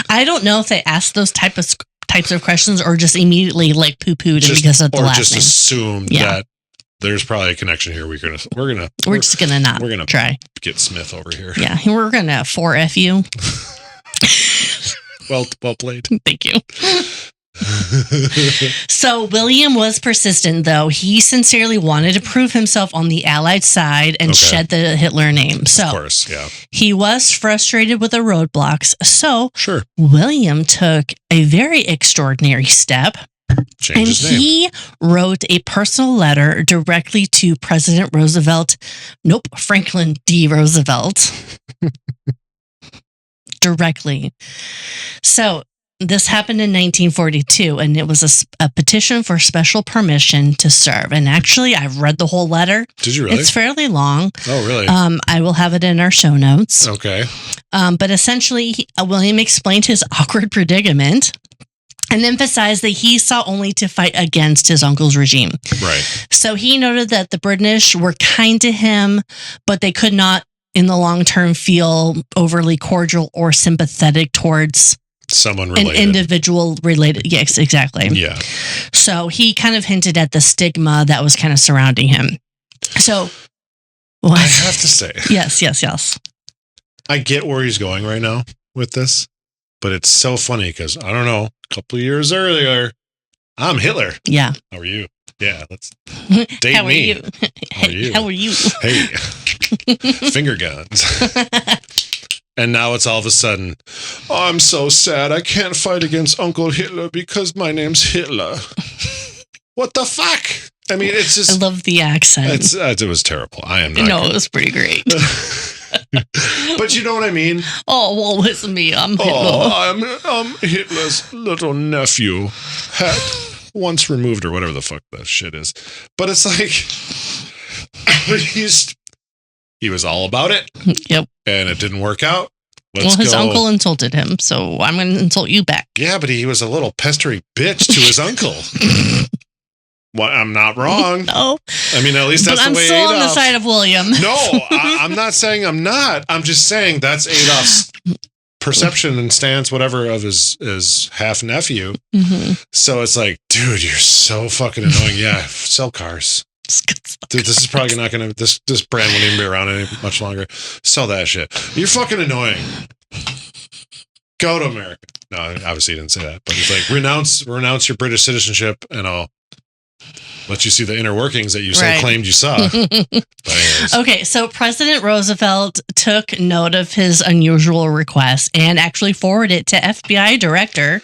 [SPEAKER 1] I don't know if they asked those types of questions or just immediately poo-pooed it because of the last name.
[SPEAKER 2] Or just assumed that there's probably a connection here. We're
[SPEAKER 1] just gonna not try.
[SPEAKER 2] Get Smith over here.
[SPEAKER 1] Yeah, we're gonna 4F you.
[SPEAKER 2] Well played.
[SPEAKER 1] Thank you. So William was persistent, though. He sincerely wanted to prove himself on the Allied side and shed the Hitler name. So,
[SPEAKER 2] of course, yeah.
[SPEAKER 1] He was frustrated with the roadblocks. So,
[SPEAKER 2] sure.
[SPEAKER 1] William took a very extraordinary step.
[SPEAKER 2] Change his name.
[SPEAKER 1] He wrote a personal letter directly to President Roosevelt. Nope, Franklin D. Roosevelt. Directly. So, this happened in 1942, and it was a petition for special permission to serve. And actually, I've read the whole letter.
[SPEAKER 2] Did you really?
[SPEAKER 1] It's fairly long.
[SPEAKER 2] Oh, really?
[SPEAKER 1] I will have it in our show notes.
[SPEAKER 2] Okay.
[SPEAKER 1] But essentially, William explained his awkward predicament and emphasized that he sought only to fight against his uncle's regime.
[SPEAKER 2] Right.
[SPEAKER 1] So he noted that the British were kind to him, but they could not, in the long term, feel overly cordial or sympathetic towards
[SPEAKER 2] someone related.
[SPEAKER 1] An individual related. Yes, exactly.
[SPEAKER 2] Yeah.
[SPEAKER 1] So he kind of hinted at the stigma that was kind of surrounding him. So
[SPEAKER 2] I have to say.
[SPEAKER 1] Yes.
[SPEAKER 2] I get where he's going right now with this, but it's so funny because, I don't know, a couple of years earlier, I'm Hitler.
[SPEAKER 1] Yeah.
[SPEAKER 2] How are you? Yeah, let's date
[SPEAKER 1] How
[SPEAKER 2] me.
[SPEAKER 1] Are you?
[SPEAKER 2] How are you?
[SPEAKER 1] How are you?
[SPEAKER 2] Hey. Finger guns. And now it's all of a sudden, oh, I'm so sad. I can't fight against Uncle Hitler because my name's Hitler. What the fuck? I mean, it's just...
[SPEAKER 1] I love the accent.
[SPEAKER 2] It was terrible. I am not...
[SPEAKER 1] No, it was pretty great.
[SPEAKER 2] But you know what I mean?
[SPEAKER 1] Oh, well, it's me. I'm Hitler.
[SPEAKER 2] Oh, I'm Hitler's little nephew. Hat once removed or whatever the fuck that shit is. But it's like... He was all about it.
[SPEAKER 1] Yep.
[SPEAKER 2] And it didn't work out.
[SPEAKER 1] His uncle insulted him, so I'm going to insult you back.
[SPEAKER 2] Yeah, but he was a little pestering bitch to his uncle. Well, I'm not wrong.
[SPEAKER 1] No.
[SPEAKER 2] I mean, at least that's the way Adolf...
[SPEAKER 1] I'm still on the side of William.
[SPEAKER 2] No, I'm not saying I'm not. I'm just saying that's Adolf's perception and stance, whatever, of his half-nephew. Mm-hmm. So it's like, dude, you're so fucking annoying. Yeah, sell cars. Dude, this is probably not going to... This brand won't even be around any much longer. Sell that shit. You're fucking annoying. Go to America. No, obviously he didn't say that. But he's like, renounce your British citizenship, and I'll let you see the inner workings that you so claimed you saw.
[SPEAKER 1] Okay, so President Roosevelt took note of his unusual request and actually forwarded it to FBI Director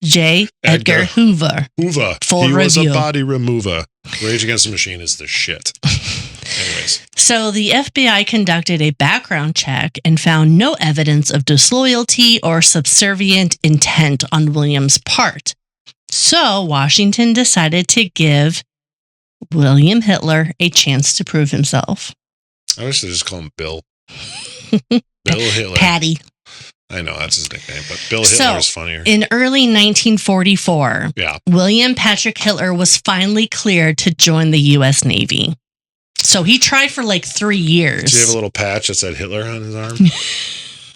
[SPEAKER 1] J. Edgar Hoover.
[SPEAKER 2] He
[SPEAKER 1] review.
[SPEAKER 2] Was a body remover. Rage Against the Machine is the shit. Anyways.
[SPEAKER 1] So the FBI conducted a background check and found no evidence of disloyalty or subservient intent on William's part. So Washington decided to give William Hitler a chance to prove himself.
[SPEAKER 2] I wish they just call him Bill. Bill Hitler.
[SPEAKER 1] Patty.
[SPEAKER 2] I know, that's his nickname, but Bill Hitler is funnier.
[SPEAKER 1] In early 1944, William Patrick Hitler was finally cleared to join the U.S. Navy. So he tried for like 3 years.
[SPEAKER 2] Does he have a little patch that said Hitler on his arm?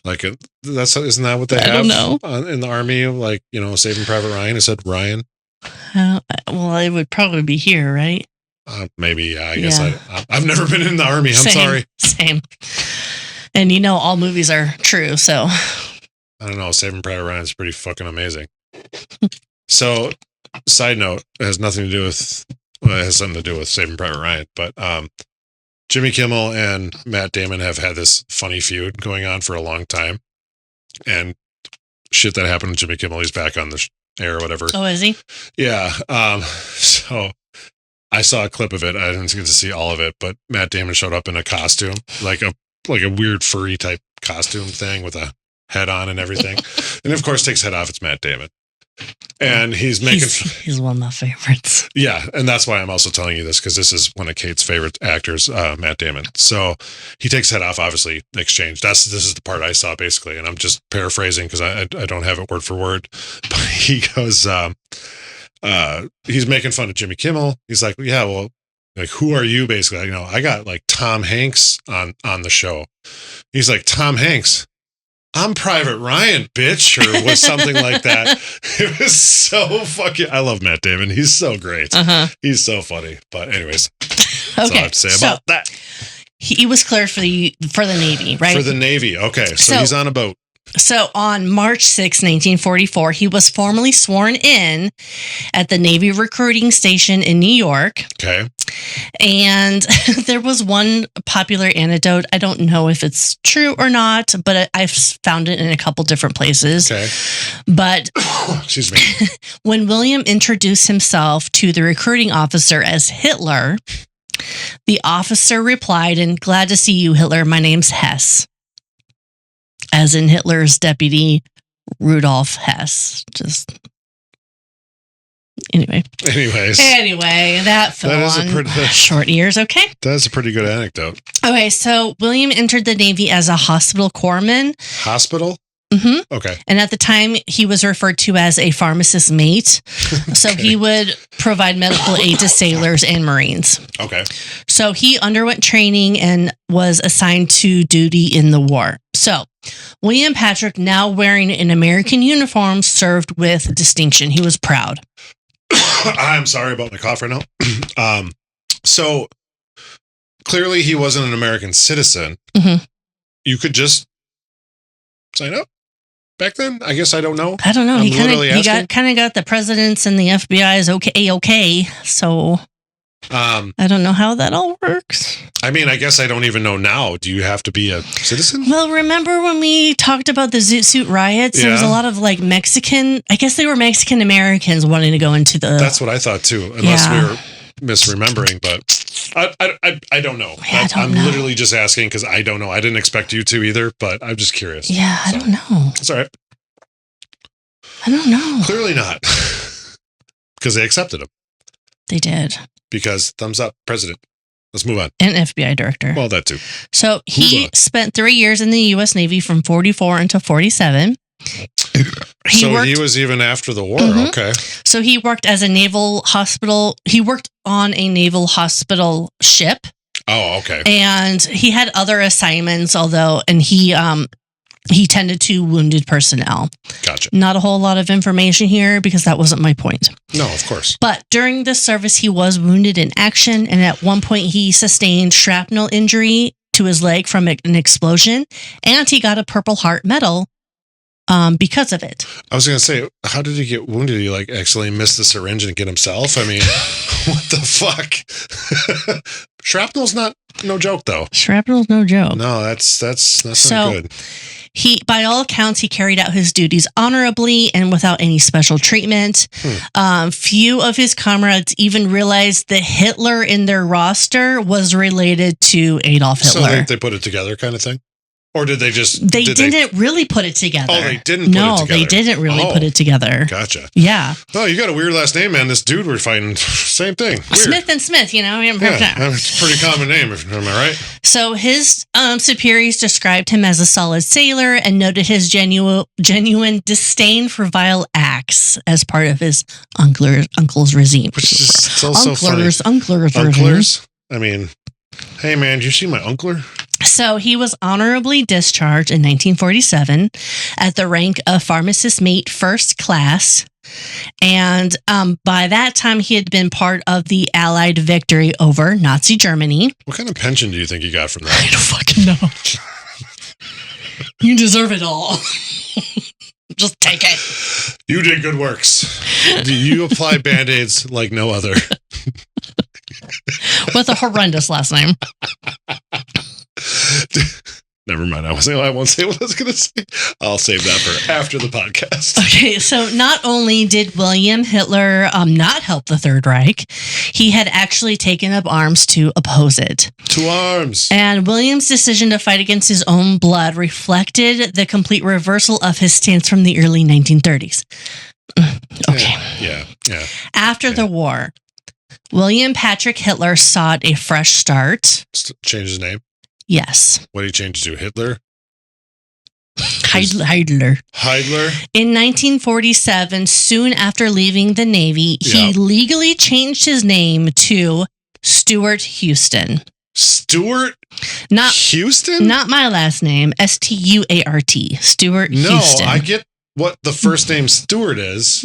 [SPEAKER 2] Isn't that what they have?
[SPEAKER 1] I don't know.
[SPEAKER 2] In the army, like, Saving Private Ryan? It said Ryan.
[SPEAKER 1] Well, it would probably be here, right?
[SPEAKER 2] Maybe, yeah. I guess I've never been in the army. I'm sorry.
[SPEAKER 1] Same. And all movies are true, so.
[SPEAKER 2] I don't know. Saving Private Ryan is pretty fucking amazing. So, side note, it has nothing to do with, it has something to do with Saving Private Ryan, but Jimmy Kimmel and Matt Damon have had this funny feud going on for a long time. And shit that happened to Jimmy Kimmel, he's back on the air or whatever.
[SPEAKER 1] Oh, is he?
[SPEAKER 2] Yeah. So I saw a clip of it. I didn't get to see all of it, but Matt Damon showed up in a costume, like a weird furry type costume thing with a head on and everything. And of course takes head off. It's Matt Damon. And he's
[SPEAKER 1] one of my favorites.
[SPEAKER 2] Yeah. And that's why I'm also telling you this, because this is one of Kate's favorite actors, Matt Damon. So he takes head off, obviously exchange. This is the part I saw basically. And I'm just paraphrasing because I don't have it word for word, but he goes, he's making fun of Jimmy Kimmel. He's like, yeah, well, like, who are you basically? I got like Tom Hanks on the show. He's like, Tom Hanks, I'm Private Ryan, bitch, or was something like that. It was so fucking, I love Matt Damon. He's so great. He's so funny. But anyways, That's all I have to say about that.
[SPEAKER 1] He was cleared for the Navy, right?
[SPEAKER 2] For the Navy. Okay. So he's on a boat.
[SPEAKER 1] So on March 6, 1944, he was formally sworn in at the Navy recruiting station in New York.
[SPEAKER 2] Okay.
[SPEAKER 1] And there was one popular anecdote. I don't know if it's true or not, but I've found it in a couple different places.
[SPEAKER 2] Okay.
[SPEAKER 1] But
[SPEAKER 2] excuse me.
[SPEAKER 1] When William introduced himself to the recruiting officer as Hitler, the officer replied, "And glad to see you, Hitler. My name's Hess." As in Hitler's deputy, Rudolf Hess. Anyway, that fell on short ears. Okay.
[SPEAKER 2] That's a pretty good anecdote.
[SPEAKER 1] Okay, so William entered the Navy as a hospital corpsman.
[SPEAKER 2] Hospital?
[SPEAKER 1] Mm-hmm.
[SPEAKER 2] Okay.
[SPEAKER 1] And at the time, he was referred to as a pharmacist mate. Okay. So he would provide medical aid to sailors and Marines.
[SPEAKER 2] Okay.
[SPEAKER 1] So he underwent training and was assigned to duty in the war. So William Patrick, now wearing an American uniform, served with distinction. He was proud.
[SPEAKER 2] I'm sorry about my cough right now. So clearly he wasn't an American citizen.
[SPEAKER 1] Mm-hmm.
[SPEAKER 2] You could just sign up back then. I guess I don't know.
[SPEAKER 1] He kind of got the president's and the FBI's okay. So I don't know how that all works.
[SPEAKER 2] I mean, I guess I don't even know now. Do you have to be a citizen?
[SPEAKER 1] Well, remember when we talked about the Zoot Suit riots? Yeah. There was a lot of like Mexican, I guess they were Mexican Americans wanting to go into the...
[SPEAKER 2] That's what I thought too, unless we were misremembering, but I don't know. I'm literally just asking because I don't know. I didn't expect you to either, but I'm just curious.
[SPEAKER 1] Yeah, I don't know.
[SPEAKER 2] It's all right.
[SPEAKER 1] I don't know.
[SPEAKER 2] Clearly not. Because they accepted him.
[SPEAKER 1] They did.
[SPEAKER 2] Because thumbs up, president. Let's move on.
[SPEAKER 1] And FBI director.
[SPEAKER 2] Well, that too.
[SPEAKER 1] So he spent 3 years in the U.S. Navy from 44 until 47. He
[SPEAKER 2] was even after the war. Mm-hmm. Okay.
[SPEAKER 1] So he worked as a naval hospital. He worked on a naval hospital ship.
[SPEAKER 2] Oh, okay.
[SPEAKER 1] And he had other assignments, he tended to wounded personnel.
[SPEAKER 2] Gotcha.
[SPEAKER 1] Not a whole lot of information here because that wasn't my point.
[SPEAKER 2] No, of course.
[SPEAKER 1] But during the service, he was wounded in action. And at one point, he sustained shrapnel injury to his leg from an explosion. And he got a Purple Heart medal because of it.
[SPEAKER 2] I was going to say, how did he get wounded? Did he like actually miss the syringe and get himself? I mean, what the fuck? Shrapnel's no joke, though. Shrapnel's no joke. No, that's not good.
[SPEAKER 1] By all accounts, he carried out his duties honorably and without any special treatment. Few of his comrades even realized that Hitler in their roster was related to Adolf Hitler.
[SPEAKER 2] So they put it together kind of thing? Or did they just...
[SPEAKER 1] They didn't really put it together.
[SPEAKER 2] Oh, they didn't put it together?
[SPEAKER 1] No, they didn't really put it together.
[SPEAKER 2] Gotcha.
[SPEAKER 1] Yeah.
[SPEAKER 2] Oh, you got a weird last name, man. This dude we're fighting, same thing. Weird.
[SPEAKER 1] Smith and Smith,
[SPEAKER 2] Yeah, it's a pretty common name, am I right?
[SPEAKER 1] So his superiors described him as a solid sailor and noted his genuine disdain for vile acts as part of his uncle's regime.
[SPEAKER 2] Which is so funny.
[SPEAKER 1] Unclers.
[SPEAKER 2] I mean, hey, man, did you see my uncler?
[SPEAKER 1] So he was honorably discharged in 1947 at the rank of pharmacist mate first class. And by that time, he had been part of the Allied victory over Nazi Germany.
[SPEAKER 2] What kind of pension do you think he got from that?
[SPEAKER 1] I don't fucking know. You deserve it all. Just take it.
[SPEAKER 2] You did good works. You apply Band-Aids like no other.
[SPEAKER 1] With a horrendous last name.
[SPEAKER 2] Never mind. I won't say what I was going to say. I'll save that for after the podcast.
[SPEAKER 1] Okay, so not only did William Hitler not help the Third Reich, he had actually taken up arms to oppose it.
[SPEAKER 2] To arms.
[SPEAKER 1] And William's decision to fight against his own blood reflected the complete reversal of his stance from the early 1930s. Okay.
[SPEAKER 2] Yeah.
[SPEAKER 1] After the war, William Patrick Hitler sought a fresh start.
[SPEAKER 2] Change his name?
[SPEAKER 1] Yes.
[SPEAKER 2] What did he change to? Hitler?
[SPEAKER 1] Heidler. In 1947, soon after leaving the Navy, he legally changed his name to Stuart-Houston.
[SPEAKER 2] Houston?
[SPEAKER 1] Not my last name. Stuart. Stuart-Houston.
[SPEAKER 2] No, I get what the first name Stuart is.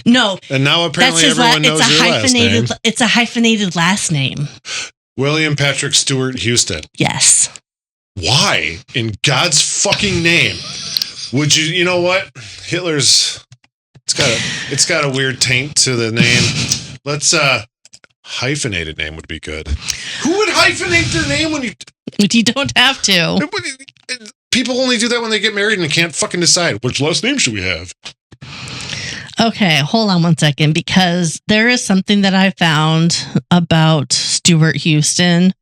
[SPEAKER 1] No.
[SPEAKER 2] And now apparently everyone knows your last name.
[SPEAKER 1] It's a hyphenated last name.
[SPEAKER 2] William Patrick Stuart-Houston.
[SPEAKER 1] Yes.
[SPEAKER 2] Why, in God's fucking name, would you? You know what? Hitler's. It's got a weird taint to the name. Let's hyphenated name would be good. Who would hyphenate their name when you?
[SPEAKER 1] You don't have to.
[SPEAKER 2] People only do that when they get married and can't fucking decide which last name should we have.
[SPEAKER 1] Okay, hold on one second, because there is something that I found about Stuart-Houston.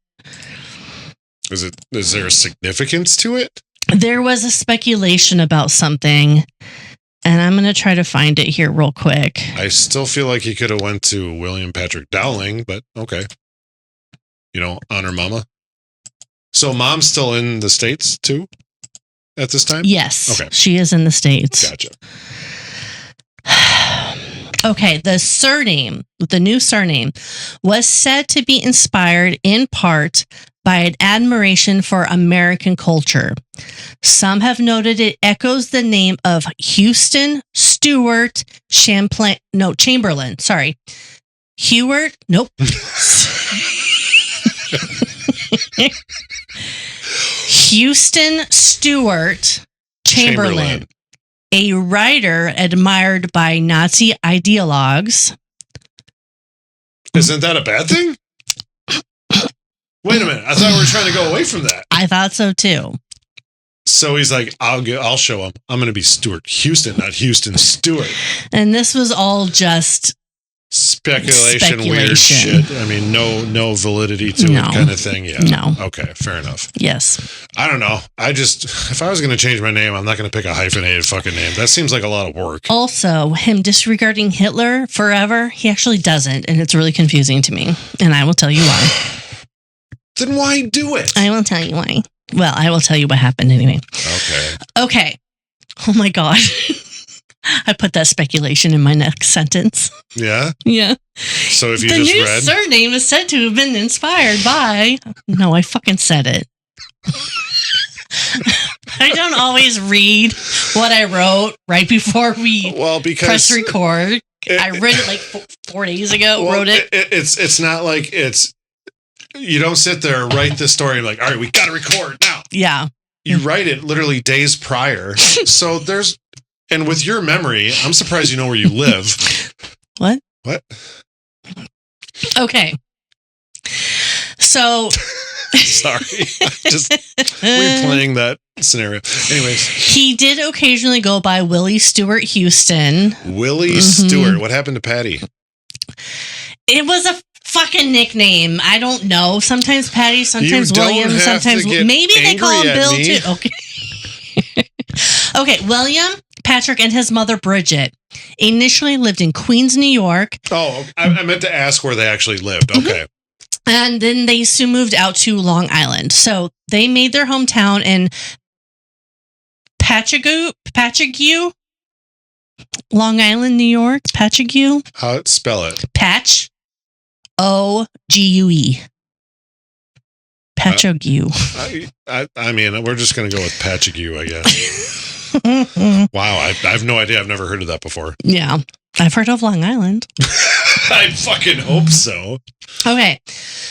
[SPEAKER 2] Is there a significance to it?
[SPEAKER 1] There was a speculation about something, and I'm going to try to find it here real quick.
[SPEAKER 2] I still feel like he could have went to William Patrick Dowling, but okay. Honor mama. So mom's still in the States too at this time?
[SPEAKER 1] Yes.
[SPEAKER 2] Okay.
[SPEAKER 1] She is in the States.
[SPEAKER 2] Gotcha.
[SPEAKER 1] Okay, the new surname was said to be inspired in part by an admiration for American culture. Some have noted it echoes the name of Houston Stewart Chamberlain. Sorry. Hewart? Nope. Houston Stewart Chamberlain. A writer admired by Nazi ideologues.
[SPEAKER 2] Isn't that a bad thing? Wait a minute. I thought we were trying to go away from that.
[SPEAKER 1] I thought so too.
[SPEAKER 2] So he's like, I'll show him. I'm going to be Stuart Houston, not Houston Stewart.
[SPEAKER 1] And this was all just
[SPEAKER 2] speculation, weird shit. I mean, no validity to it kind of thing. Yeah.
[SPEAKER 1] No.
[SPEAKER 2] Okay, fair enough.
[SPEAKER 1] Yes.
[SPEAKER 2] I don't know. If I was going to change my name, I'm not going to pick a hyphenated fucking name. That seems like a lot of work.
[SPEAKER 1] Also, him disregarding Hitler forever, he actually doesn't. And it's really confusing to me. And I will tell you why.
[SPEAKER 2] Then why do it?
[SPEAKER 1] I will tell you why. Well, I will tell you what happened anyway. Okay. Oh my God. I put that speculation in my next sentence.
[SPEAKER 2] Yeah?
[SPEAKER 1] Yeah.
[SPEAKER 2] So if you
[SPEAKER 1] the
[SPEAKER 2] just
[SPEAKER 1] new
[SPEAKER 2] read...
[SPEAKER 1] surname is said to have been inspired by... No, I fucking said it. I don't always read what I wrote right before we press record. I read it like 4 days ago, wrote it.
[SPEAKER 2] It's not like it's... You don't sit there and write this story like, all right, we got to record now.
[SPEAKER 1] Yeah.
[SPEAKER 2] You write it literally days prior. So there's... And with your memory, I'm surprised you know where you live.
[SPEAKER 1] What? Okay. So...
[SPEAKER 2] Sorry. Just replaying that scenario. Anyways.
[SPEAKER 1] He did occasionally go by Willie Stuart-Houston.
[SPEAKER 2] Willie Stewart. What happened to Patty?
[SPEAKER 1] It was a fucking nickname. I don't know. Sometimes Patty, sometimes William, sometimes... Maybe they call him Bill too. Okay. Okay, William Patrick and his mother Bridget initially lived in Queens, New York.
[SPEAKER 2] Oh, I meant to ask where they actually lived. Okay.
[SPEAKER 1] And then they soon moved out to Long Island. So they made their hometown in Patchagu, Long Island, New York. Patchagu.
[SPEAKER 2] How spell it?
[SPEAKER 1] Patch. O-G-U-E. Patchagu.
[SPEAKER 2] I mean, we're just going to go with Patchagu, I guess. Wow, I have no idea. I've never heard of that before.
[SPEAKER 1] Yeah, I've heard of Long Island.
[SPEAKER 2] I fucking hope so.
[SPEAKER 1] Okay,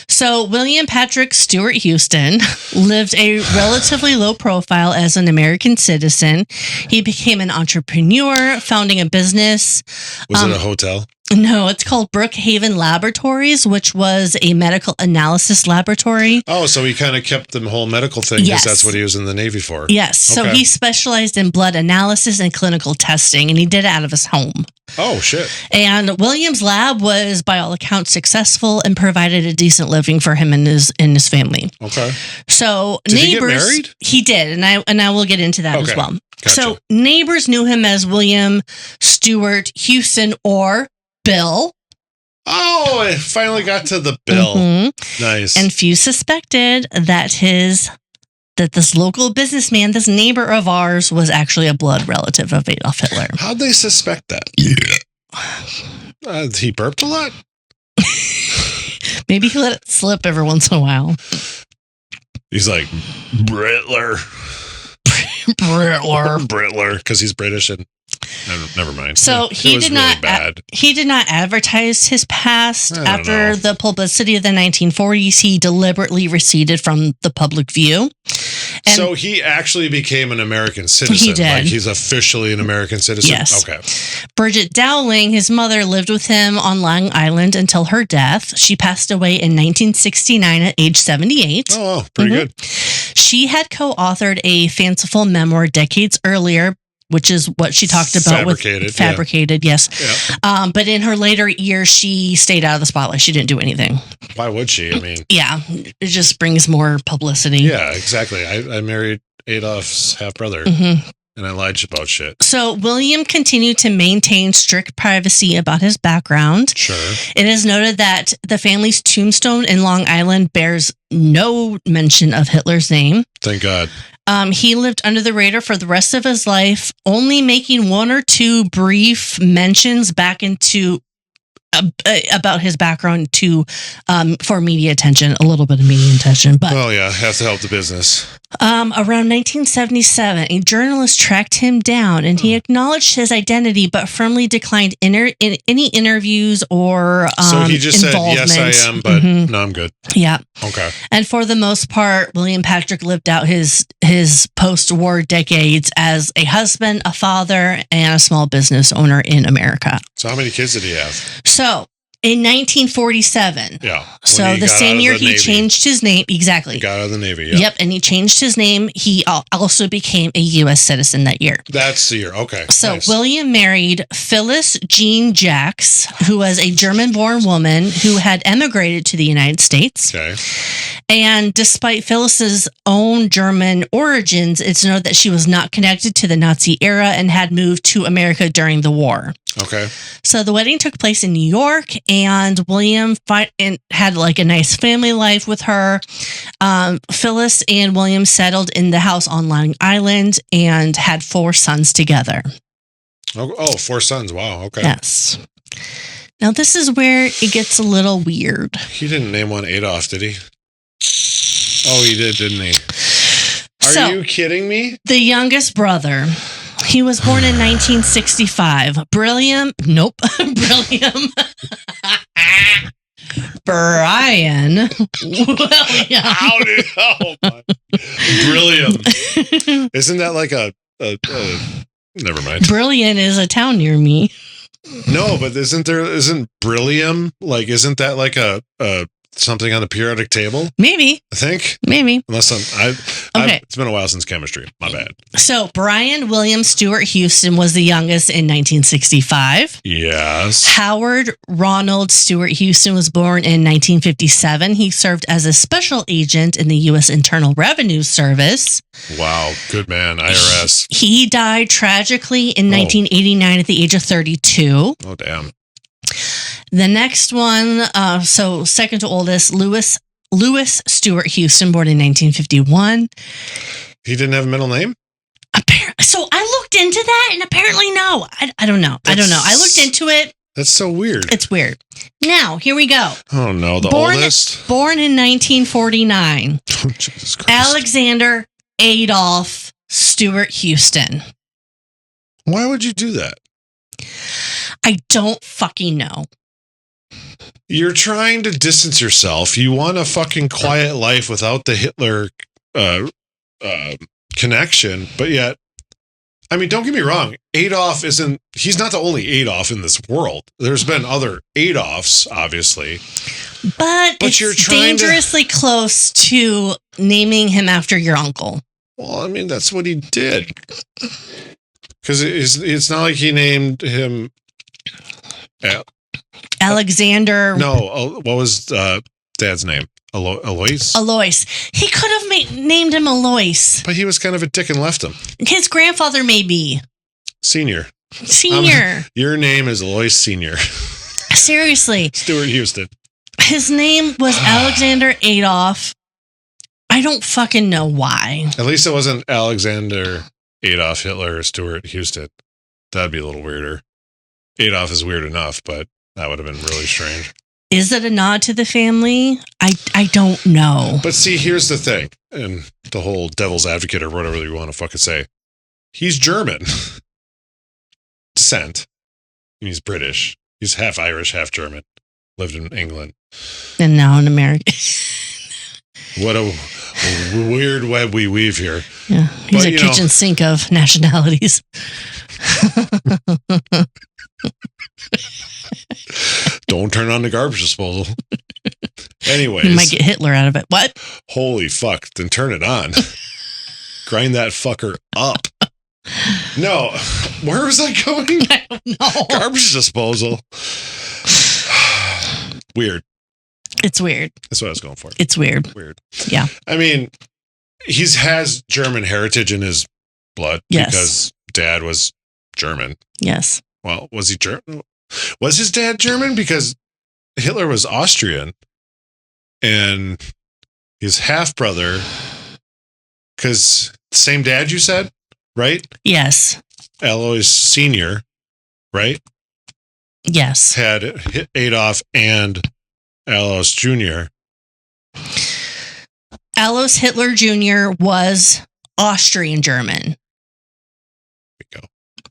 [SPEAKER 1] so William Patrick Stuart-Houston lived a relatively low profile as an American citizen. He became an entrepreneur, founding a business.
[SPEAKER 2] Was it a hotel?
[SPEAKER 1] No, it's called Brookhaven Laboratories, which was a medical analysis laboratory.
[SPEAKER 2] Oh, so he kind of kept the whole medical thing because that's what he was in the Navy for.
[SPEAKER 1] Yes. Okay. So he specialized in blood analysis and clinical testing, and he did it out of his home.
[SPEAKER 2] Oh, shit.
[SPEAKER 1] And William's lab was, by all accounts, successful and provided a decent living for him and his family.
[SPEAKER 2] Okay.
[SPEAKER 1] So
[SPEAKER 2] did
[SPEAKER 1] neighbors...
[SPEAKER 2] he get married?
[SPEAKER 1] He did, and I will get into that as well.
[SPEAKER 2] Gotcha.
[SPEAKER 1] So neighbors knew him as William Stuart-Houston or Bill.
[SPEAKER 2] Oh, it finally got to the Bill. Mm-hmm. Nice.
[SPEAKER 1] And few suspected that this local businessman, this neighbor of ours, was actually a blood relative of Adolf Hitler.
[SPEAKER 2] How'd they suspect that? Yeah. He burped a lot?
[SPEAKER 1] Maybe he let it slip every once in a while.
[SPEAKER 2] He's like, Britler.
[SPEAKER 1] Britler.
[SPEAKER 2] Britler, because he's British and Never mind.
[SPEAKER 1] So he did not.
[SPEAKER 2] Bad.
[SPEAKER 1] He did not advertise his past. After
[SPEAKER 2] know.
[SPEAKER 1] the publicity of the 1940s, he deliberately receded from the public view. And
[SPEAKER 2] so he actually became an American citizen.
[SPEAKER 1] He did.
[SPEAKER 2] Like he's officially an American citizen.
[SPEAKER 1] Yes.
[SPEAKER 2] Okay.
[SPEAKER 1] Bridget Dowling, his mother, lived with him on Long Island until her death. She passed away in 1969 at age 78.
[SPEAKER 2] Oh, pretty good.
[SPEAKER 1] She had co-authored a fanciful memoir decades earlier, which is what she talked about with fabricated. Yes. Yeah. But in her later years, she stayed out of the spotlight. She didn't do anything.
[SPEAKER 2] Why would she? I mean,
[SPEAKER 1] yeah, it just brings more publicity.
[SPEAKER 2] Yeah, exactly. I married Adolf's half brother. And I lied about shit.
[SPEAKER 1] So William continued to maintain strict privacy about his background.
[SPEAKER 2] Sure.
[SPEAKER 1] It is noted that the family's tombstone in Long Island bears no mention of Hitler's name.
[SPEAKER 2] Thank God.
[SPEAKER 1] He lived under the radar for the rest of his life, only making one or two brief mentions back into about his background to for media attention, a little bit of media attention. But
[SPEAKER 2] well, yeah, has to help the business.
[SPEAKER 1] Around 1977, a journalist tracked him down, and he acknowledged his identity, but firmly declined any interviews or
[SPEAKER 2] so he just said, "Yes, I am," but no, I'm good.
[SPEAKER 1] Yeah.
[SPEAKER 2] Okay.
[SPEAKER 1] And for the most part, William Patrick lived out his post-war decades as a husband, a father, and a small business owner in America.
[SPEAKER 2] So how many kids did he have?
[SPEAKER 1] So in 1947.
[SPEAKER 2] Yeah.
[SPEAKER 1] So the same year he changed his name. Exactly.
[SPEAKER 2] He got out of the Navy. Yeah.
[SPEAKER 1] Yep. And he changed his name. He also became a U.S. citizen that year.
[SPEAKER 2] That's the year. Okay.
[SPEAKER 1] So
[SPEAKER 2] nice.
[SPEAKER 1] William married Phyllis Jean Jacks, who was a German-born woman who had emigrated to the United States.
[SPEAKER 2] Okay.
[SPEAKER 1] And despite Phyllis's own German origins, it's noted that she was not connected to the Nazi era and had moved to America during the war.
[SPEAKER 2] Okay.
[SPEAKER 1] So the wedding took place in New York, and William had like a nice family life with her. Phyllis and William settled in the house on Long Island and had 4 sons together.
[SPEAKER 2] Oh, 4 sons. Wow. Okay.
[SPEAKER 1] Yes. Now this is where it gets a little weird.
[SPEAKER 2] He didn't name one Adolf, did he? Oh, he did, didn't he? Are you kidding me?
[SPEAKER 1] The youngest brother. He was born in 1965. Brilliam. Nope. Brilliam. Brian William.
[SPEAKER 2] Brilliant. Isn't that like a never mind.
[SPEAKER 1] Brilliant is a town near me.
[SPEAKER 2] No, but isn't Brillium isn't that like a something on the periodic table?
[SPEAKER 1] Maybe.
[SPEAKER 2] I think.
[SPEAKER 1] Maybe.
[SPEAKER 2] Unless
[SPEAKER 1] okay.
[SPEAKER 2] It's been a while since chemistry. My bad.
[SPEAKER 1] So Brian William Stuart-Houston was the youngest in 1965.
[SPEAKER 2] Yes.
[SPEAKER 1] Howard Ronald Stuart-Houston was born in 1957. He served as a special agent in the U.S. Internal Revenue Service.
[SPEAKER 2] Wow. Good man. IRS.
[SPEAKER 1] He died tragically in 1989 at the age of 32.
[SPEAKER 2] Oh, damn.
[SPEAKER 1] The next one, so second to oldest, Louis Stuart-Houston, born in 1951.
[SPEAKER 2] He didn't have a middle name?
[SPEAKER 1] So I looked into that, and apparently no. I don't know. I don't know. I looked into it.
[SPEAKER 2] That's so weird.
[SPEAKER 1] It's weird. Now, here we go.
[SPEAKER 2] Oh, no. The oldest?
[SPEAKER 1] Born in 1949.
[SPEAKER 2] Oh, Jesus Christ.
[SPEAKER 1] Alexander Adolf Stuart-Houston.
[SPEAKER 2] Why would you do that?
[SPEAKER 1] I don't fucking know.
[SPEAKER 2] You're trying to distance yourself. You want a fucking quiet life without the Hitler connection, but yet, I mean, don't get me wrong. He's not the only Adolf in this world. There's been other Adolfs, obviously.
[SPEAKER 1] But it's dangerously close to naming him after your uncle.
[SPEAKER 2] Well, I mean, that's what he did. Because it's not like he named him
[SPEAKER 1] Alexander.
[SPEAKER 2] No, what was Dad's name? Alois?
[SPEAKER 1] Alois. He could have named him Alois.
[SPEAKER 2] But he was kind of a dick and left him.
[SPEAKER 1] His grandfather may be.
[SPEAKER 2] Senior.
[SPEAKER 1] Your
[SPEAKER 2] name is Alois Senior.
[SPEAKER 1] Seriously.
[SPEAKER 2] Stuart-Houston.
[SPEAKER 1] His name was Alexander Adolf. I don't fucking know why.
[SPEAKER 2] At least it wasn't Alexander Adolf Hitler or Stuart-Houston. That'd be a little weirder. Adolf is weird enough, but that would have been really strange.
[SPEAKER 1] Is it a nod to the family? I don't know.
[SPEAKER 2] But see, here's the thing, and the whole devil's advocate or whatever you want to fucking say. He's German. descent. He's British. He's half Irish, half German. Lived in England.
[SPEAKER 1] And now in America.
[SPEAKER 2] What a weird web we weave here.
[SPEAKER 1] Yeah, he's a kitchen sink of nationalities.
[SPEAKER 2] Don't turn on the garbage disposal. Anyways.
[SPEAKER 1] You might get Hitler out of it. What?
[SPEAKER 2] Holy fuck. Then turn it on. Grind that fucker up. No. Where was I going?
[SPEAKER 1] I don't know.
[SPEAKER 2] Garbage disposal. Weird.
[SPEAKER 1] It's weird.
[SPEAKER 2] That's what I was going for.
[SPEAKER 1] It's weird.
[SPEAKER 2] Weird.
[SPEAKER 1] Yeah.
[SPEAKER 2] I mean, he has German heritage in his blood.
[SPEAKER 1] Yes.
[SPEAKER 2] Because dad was German.
[SPEAKER 1] Yes.
[SPEAKER 2] Well, was he German? Was his dad German? Because Hitler was Austrian. And his half brother, because same dad, you said, right?
[SPEAKER 1] Yes.
[SPEAKER 2] Alois Sr., right?
[SPEAKER 1] Yes.
[SPEAKER 2] Had Adolf and Alois Jr.
[SPEAKER 1] Alois Hitler Jr. was Austrian German.
[SPEAKER 2] There we go.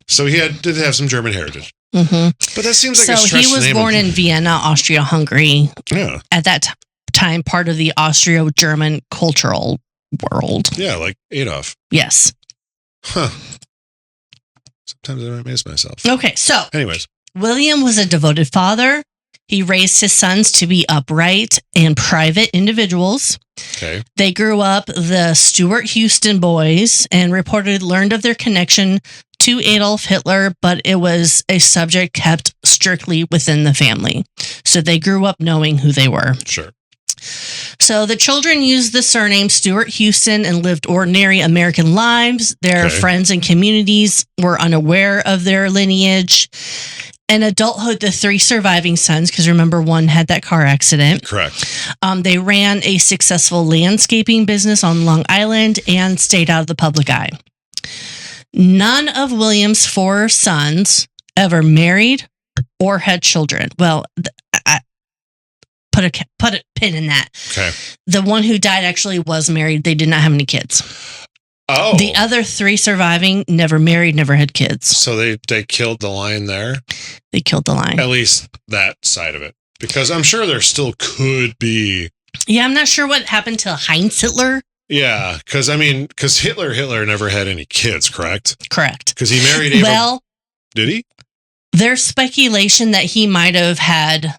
[SPEAKER 2] So he did have some German heritage.
[SPEAKER 1] Mm-hmm.
[SPEAKER 2] But that seems like a
[SPEAKER 1] so
[SPEAKER 2] stretch.
[SPEAKER 1] He was born in Vienna, Austria-Hungary.
[SPEAKER 2] Yeah.
[SPEAKER 1] At that time, part of the Austro-German cultural world.
[SPEAKER 2] Yeah, like Adolf.
[SPEAKER 1] Yes.
[SPEAKER 2] Huh. Sometimes I amaze myself.
[SPEAKER 1] Okay, so
[SPEAKER 2] anyways,
[SPEAKER 1] William was a devoted father. He raised his sons to be upright and private individuals.
[SPEAKER 2] Okay.
[SPEAKER 1] They grew up the Stuart-Houston boys and reportedly learned of their connection to Adolf Hitler, but it was a subject kept strictly within the family. So they grew up knowing who they were.
[SPEAKER 2] Sure.
[SPEAKER 1] So the children used the surname Stuart-Houston and lived ordinary American lives. Their friends and communities were unaware of their lineage. In adulthood, the three surviving sons, because remember, one had that car accident.
[SPEAKER 2] Correct.
[SPEAKER 1] They ran a successful landscaping business on Long Island and stayed out of the public ie. None of William's four sons ever married or had children. Well, put a pin in that.
[SPEAKER 2] Okay.
[SPEAKER 1] The one who died actually was married. They did not have any kids.
[SPEAKER 2] Oh.
[SPEAKER 1] The other three surviving never married, never had kids.
[SPEAKER 2] So they killed the line there?
[SPEAKER 1] They killed the line.
[SPEAKER 2] At least that side of it. Because I'm sure there still could be.
[SPEAKER 1] Yeah, I'm not sure what happened to Heinz Hitler.
[SPEAKER 2] Yeah, because Hitler never had any kids, correct?
[SPEAKER 1] Correct.
[SPEAKER 2] Because he married Ava.
[SPEAKER 1] Well,
[SPEAKER 2] did he?
[SPEAKER 1] There's speculation that he might have had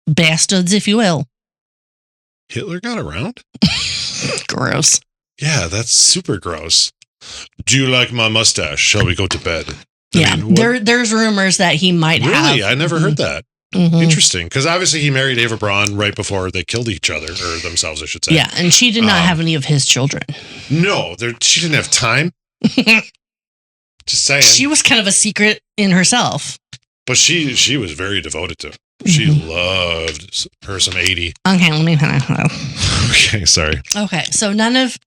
[SPEAKER 1] bastards, if you will.
[SPEAKER 2] Hitler got around?
[SPEAKER 1] Gross.
[SPEAKER 2] Yeah, that's super gross. Do you like my mustache? Shall we go to bed?
[SPEAKER 1] There's rumors that he might have.
[SPEAKER 2] Really? I never heard that. Mm-hmm. Interesting. Because obviously he married Ava Braun right before they killed each other, or themselves, I should say.
[SPEAKER 1] Yeah, and she did not have any of his children.
[SPEAKER 2] No, she didn't have time. Just saying.
[SPEAKER 1] She was kind of a secret in herself.
[SPEAKER 2] But she was very devoted to him. She loved her some 80.
[SPEAKER 1] Okay, let me.
[SPEAKER 2] Okay, sorry.
[SPEAKER 1] Okay, so none of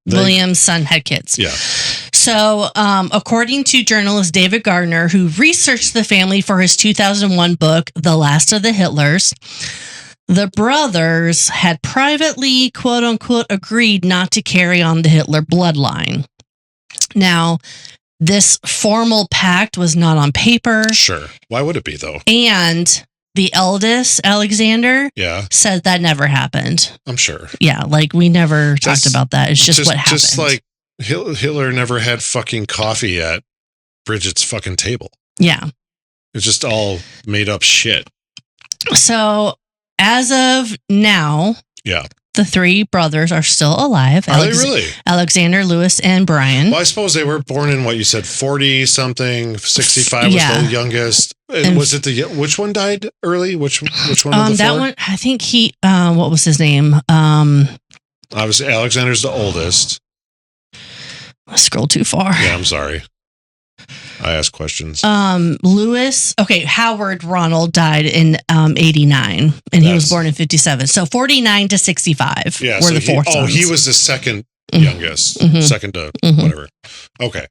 [SPEAKER 1] William's son had kids.
[SPEAKER 2] Yeah.
[SPEAKER 1] So, according to journalist David Gardner, who researched the family for his 2001 book, The Last of the Hitlers, the brothers had privately, quote unquote, agreed not to carry on the Hitler bloodline. Now, this formal pact was not on paper.
[SPEAKER 2] Sure. Why would it be, though?
[SPEAKER 1] And the eldest, Alexander, said that never happened.
[SPEAKER 2] I'm sure.
[SPEAKER 1] Yeah, like we never talked about that. It's just what happened.
[SPEAKER 2] Just like Hitler never had fucking coffee at Bridget's fucking table.
[SPEAKER 1] Yeah.
[SPEAKER 2] It's just all made up shit.
[SPEAKER 1] So, as of now, the three brothers are still alive.
[SPEAKER 2] Are they really?
[SPEAKER 1] Alexander, Lewis, and Brian.
[SPEAKER 2] Well, I suppose they were born in what you said, 40 something, 65 was the youngest. And was it which one died early? Which one of the
[SPEAKER 1] that
[SPEAKER 2] four?
[SPEAKER 1] one, I think what was his name?
[SPEAKER 2] Obviously, Alexander's the oldest.
[SPEAKER 1] I scrolled too far.
[SPEAKER 2] Yeah, I'm sorry. I ask questions.
[SPEAKER 1] Lewis, Howard Ronald died in 89, and he was born in 57. So 49 to 65 were the four sons.
[SPEAKER 2] Oh, he was the second youngest,
[SPEAKER 1] Mhm.
[SPEAKER 2] second to
[SPEAKER 1] Mhm.
[SPEAKER 2] whatever. Okay.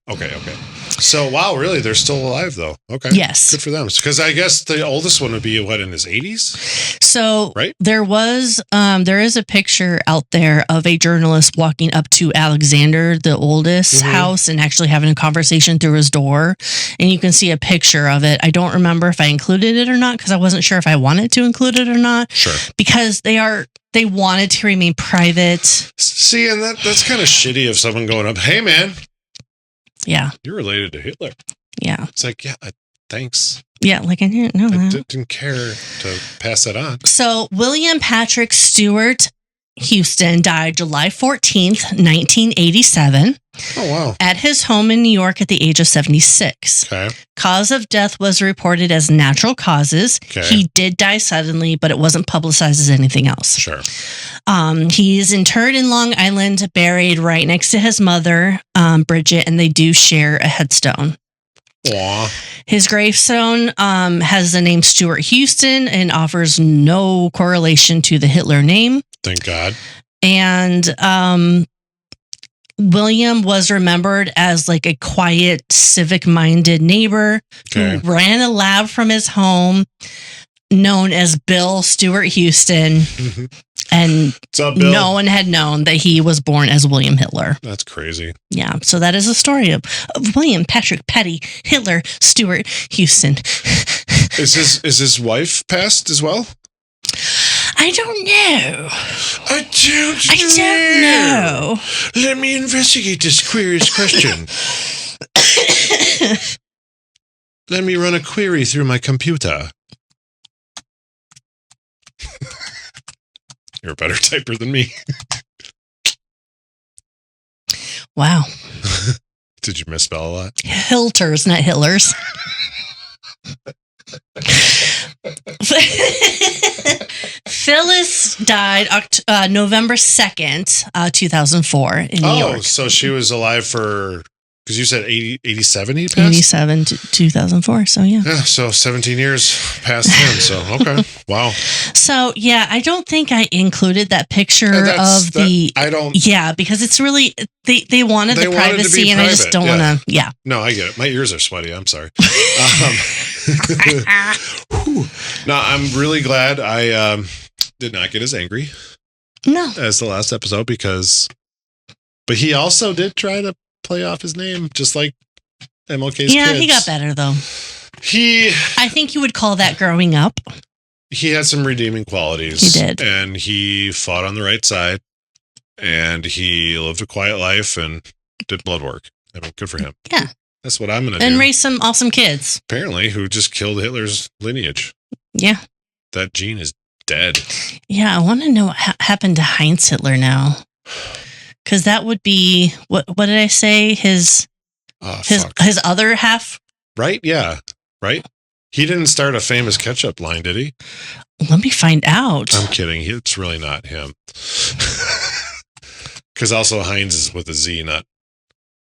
[SPEAKER 2] So, wow, really? They're still alive, though. Okay.
[SPEAKER 1] Yes.
[SPEAKER 2] Good for them. Because I guess the oldest one would be, what, in his 80s?
[SPEAKER 1] So
[SPEAKER 2] Right?
[SPEAKER 1] there is a picture out there of a journalist walking up to Alexander, the oldest house, and actually having a conversation through his door. And you can see a picture of it. I don't remember if I included it or not because I wasn't sure if I wanted to include it or not.
[SPEAKER 2] Sure.
[SPEAKER 1] Because they wanted to remain private.
[SPEAKER 2] See, and that's kind of shitty of someone going up, hey, man.
[SPEAKER 1] Yeah.
[SPEAKER 2] You're related to Hitler.
[SPEAKER 1] Yeah.
[SPEAKER 2] It's like, yeah, thanks.
[SPEAKER 1] Yeah, like I didn't know
[SPEAKER 2] I
[SPEAKER 1] that.
[SPEAKER 2] didn't care to pass that on.
[SPEAKER 1] So William Patrick Stuart-Houston died July 14th, 1987.
[SPEAKER 2] Oh, wow.
[SPEAKER 1] At his home in New York at the age of 76.
[SPEAKER 2] Okay.
[SPEAKER 1] Cause of death was reported as natural causes.
[SPEAKER 2] Okay.
[SPEAKER 1] He did die suddenly, but it wasn't publicized as anything else.
[SPEAKER 2] Sure.
[SPEAKER 1] He is interred in Long Island, buried right next to his mother, Bridget, and they do share a headstone.
[SPEAKER 2] Aw.
[SPEAKER 1] His gravestone has the name Stuart-Houston and offers no correlation to the Hitler name.
[SPEAKER 2] Thank God.
[SPEAKER 1] And William was remembered as like a quiet, civic-minded neighbor who ran a lab from his home, known as Bill Stuart-Houston. And
[SPEAKER 2] What's up, Bill?
[SPEAKER 1] No one had known that he was born as William Hitler.
[SPEAKER 2] That's crazy.
[SPEAKER 1] Yeah, so that is the story of William Patrick Petty Hitler Stuart-Houston.
[SPEAKER 2] Is his wife passed as well?
[SPEAKER 1] I don't know.
[SPEAKER 2] I don't
[SPEAKER 1] know.
[SPEAKER 2] Let me investigate this curious question. Let me run a query through my computer. You're a better typer than me.
[SPEAKER 1] Wow.
[SPEAKER 2] Did you misspell a lot?
[SPEAKER 1] Hilters, not Hitlers. Phyllis died November 2nd, 2004 in New York.
[SPEAKER 2] Oh, so she was alive for, because you said 87 he passed?
[SPEAKER 1] 87 to 2004, so yeah.
[SPEAKER 2] Yeah, so 17 years past him, so okay. Wow.
[SPEAKER 1] So, yeah, I don't think I included that picture Yeah, because it's really, they wanted the privacy, and I just don't want to, yeah.
[SPEAKER 2] No, I get it. My ears are sweaty, I'm sorry. No, I'm really glad I did not get as angry as the last episode but he also did try to play off his name just like MLK's kids.
[SPEAKER 1] Yeah, he got better though. I think you would call that growing up.
[SPEAKER 2] He had some redeeming qualities.
[SPEAKER 1] He did.
[SPEAKER 2] And he fought on the right side and he lived a quiet life and did blood work. I mean, good for him.
[SPEAKER 1] Yeah.
[SPEAKER 2] That's what I'm going to do.
[SPEAKER 1] And raise some awesome kids.
[SPEAKER 2] Apparently, who just killed Hitler's lineage.
[SPEAKER 1] Yeah.
[SPEAKER 2] That gene is dead.
[SPEAKER 1] Yeah, I want to know what happened to Heinz Hitler now. Because that would be, what did I say? His other half?
[SPEAKER 2] Right? Yeah. Right? He didn't start a famous ketchup line, did he?
[SPEAKER 1] Let me find out.
[SPEAKER 2] I'm kidding. It's really not him. Because also Heinz is with a Z, not...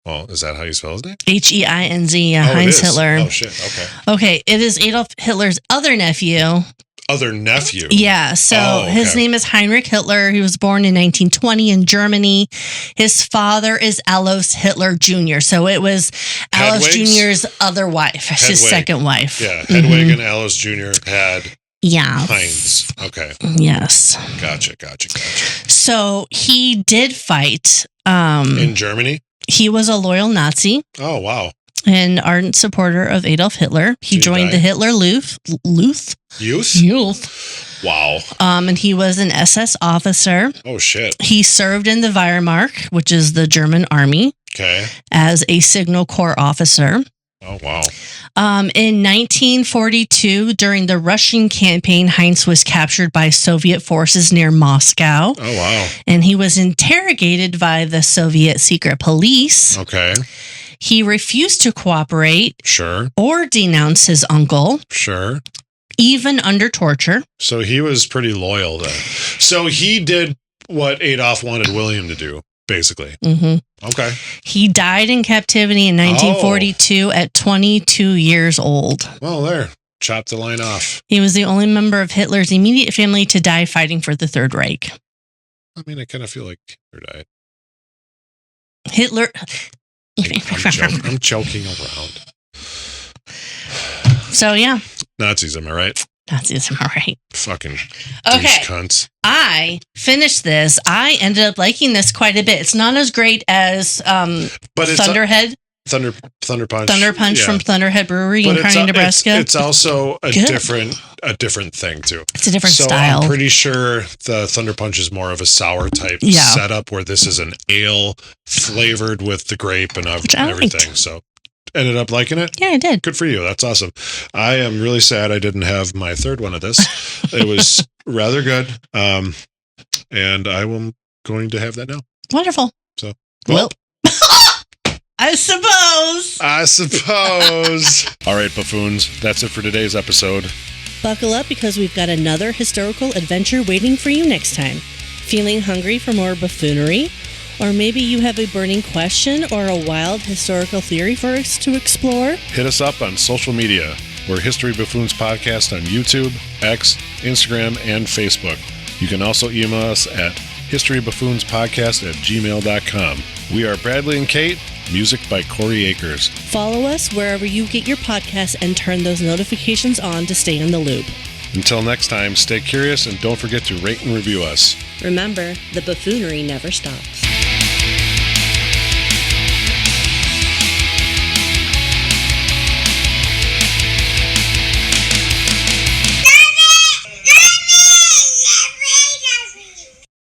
[SPEAKER 2] Well, is that how you spell his name?
[SPEAKER 1] Heinz, Heinz Hitler.
[SPEAKER 2] Oh, shit. Okay.
[SPEAKER 1] Okay, it is Adolf Hitler's other nephew.
[SPEAKER 2] Other nephew?
[SPEAKER 1] Yeah, so his name is Heinrich Hitler. He was born in 1920 in Germany. His father is Alois Hitler Jr., so it was Alois Jr.'s other wife, his second wife.
[SPEAKER 2] Yeah, Hedwig and Alois Jr. had
[SPEAKER 1] Heinz.
[SPEAKER 2] Okay.
[SPEAKER 1] Yes.
[SPEAKER 2] Gotcha.
[SPEAKER 1] So he did fight.
[SPEAKER 2] In Germany?
[SPEAKER 1] He was a loyal Nazi.
[SPEAKER 2] Oh, wow.
[SPEAKER 1] An ardent supporter of Adolf Hitler. He joined the Hitler Youth.
[SPEAKER 2] Wow.
[SPEAKER 1] And he was an SS officer.
[SPEAKER 2] Oh, shit.
[SPEAKER 1] He served in the Wehrmacht, which is the German army.
[SPEAKER 2] Okay.
[SPEAKER 1] As a signal corps officer.
[SPEAKER 2] Oh, wow.
[SPEAKER 1] In 1942, during the Russian campaign, Heinz was captured by Soviet forces near Moscow.
[SPEAKER 2] Oh, wow.
[SPEAKER 1] And he was interrogated by the Soviet secret police.
[SPEAKER 2] Okay.
[SPEAKER 1] He refused to cooperate.
[SPEAKER 2] Sure.
[SPEAKER 1] Or denounce his uncle.
[SPEAKER 2] Sure.
[SPEAKER 1] Even under torture.
[SPEAKER 2] So he was pretty loyal then. So he did what Adolf wanted William to do, basically.
[SPEAKER 1] Mm-hmm.
[SPEAKER 2] Okay.
[SPEAKER 1] He died in captivity in 1942 at 22 years old.
[SPEAKER 2] Well, there. Chop the line off.
[SPEAKER 1] He was the only member of Hitler's immediate family to die fighting for the Third Reich.
[SPEAKER 2] I mean, I kind of feel like Hitler died.
[SPEAKER 1] Hitler.
[SPEAKER 2] I'm joking around.
[SPEAKER 1] So, yeah.
[SPEAKER 2] Nazis, am I right?
[SPEAKER 1] Nazis, am I right?
[SPEAKER 2] Fucking
[SPEAKER 1] Okay.
[SPEAKER 2] douche cunts.
[SPEAKER 1] I finished this. I ended up liking this quite a bit. It's not as great as
[SPEAKER 2] But it's
[SPEAKER 1] Thunderhead.
[SPEAKER 2] Thunder Punch.
[SPEAKER 1] Thunder Punch from Thunderhead Brewery
[SPEAKER 2] But
[SPEAKER 1] in Kearney, Nebraska.
[SPEAKER 2] It's also a different thing too.
[SPEAKER 1] It's a different style.
[SPEAKER 2] I'm pretty sure the Thunder Punch is more of a sour type setup, where this is an ale flavored with the grape and everything. So ended up liking it.
[SPEAKER 1] Yeah, I did.
[SPEAKER 2] Good for you. That's awesome. I am really sad I didn't have my third one of this. It was rather good. And I'm going to have that now.
[SPEAKER 1] Wonderful.
[SPEAKER 2] So,
[SPEAKER 1] well. I suppose.
[SPEAKER 2] All right, buffoons. That's it for today's episode.
[SPEAKER 1] Buckle up, because we've got another historical adventure waiting for you next time. Feeling hungry for more buffoonery? Or maybe you have a burning question or a wild historical theory for us to explore?
[SPEAKER 2] Hit us up on social media. We're History Buffoons Podcast on YouTube, X, Instagram, and Facebook. You can also email us at historybuffoonspodcast@gmail.com. We are Bradley and Kate. Music by Corey Akers.
[SPEAKER 1] Follow us wherever you get your podcasts and turn those notifications on to stay in the loop.
[SPEAKER 2] Until next time, stay curious and don't forget to rate and review us.
[SPEAKER 1] Remember, the buffoonery never stops.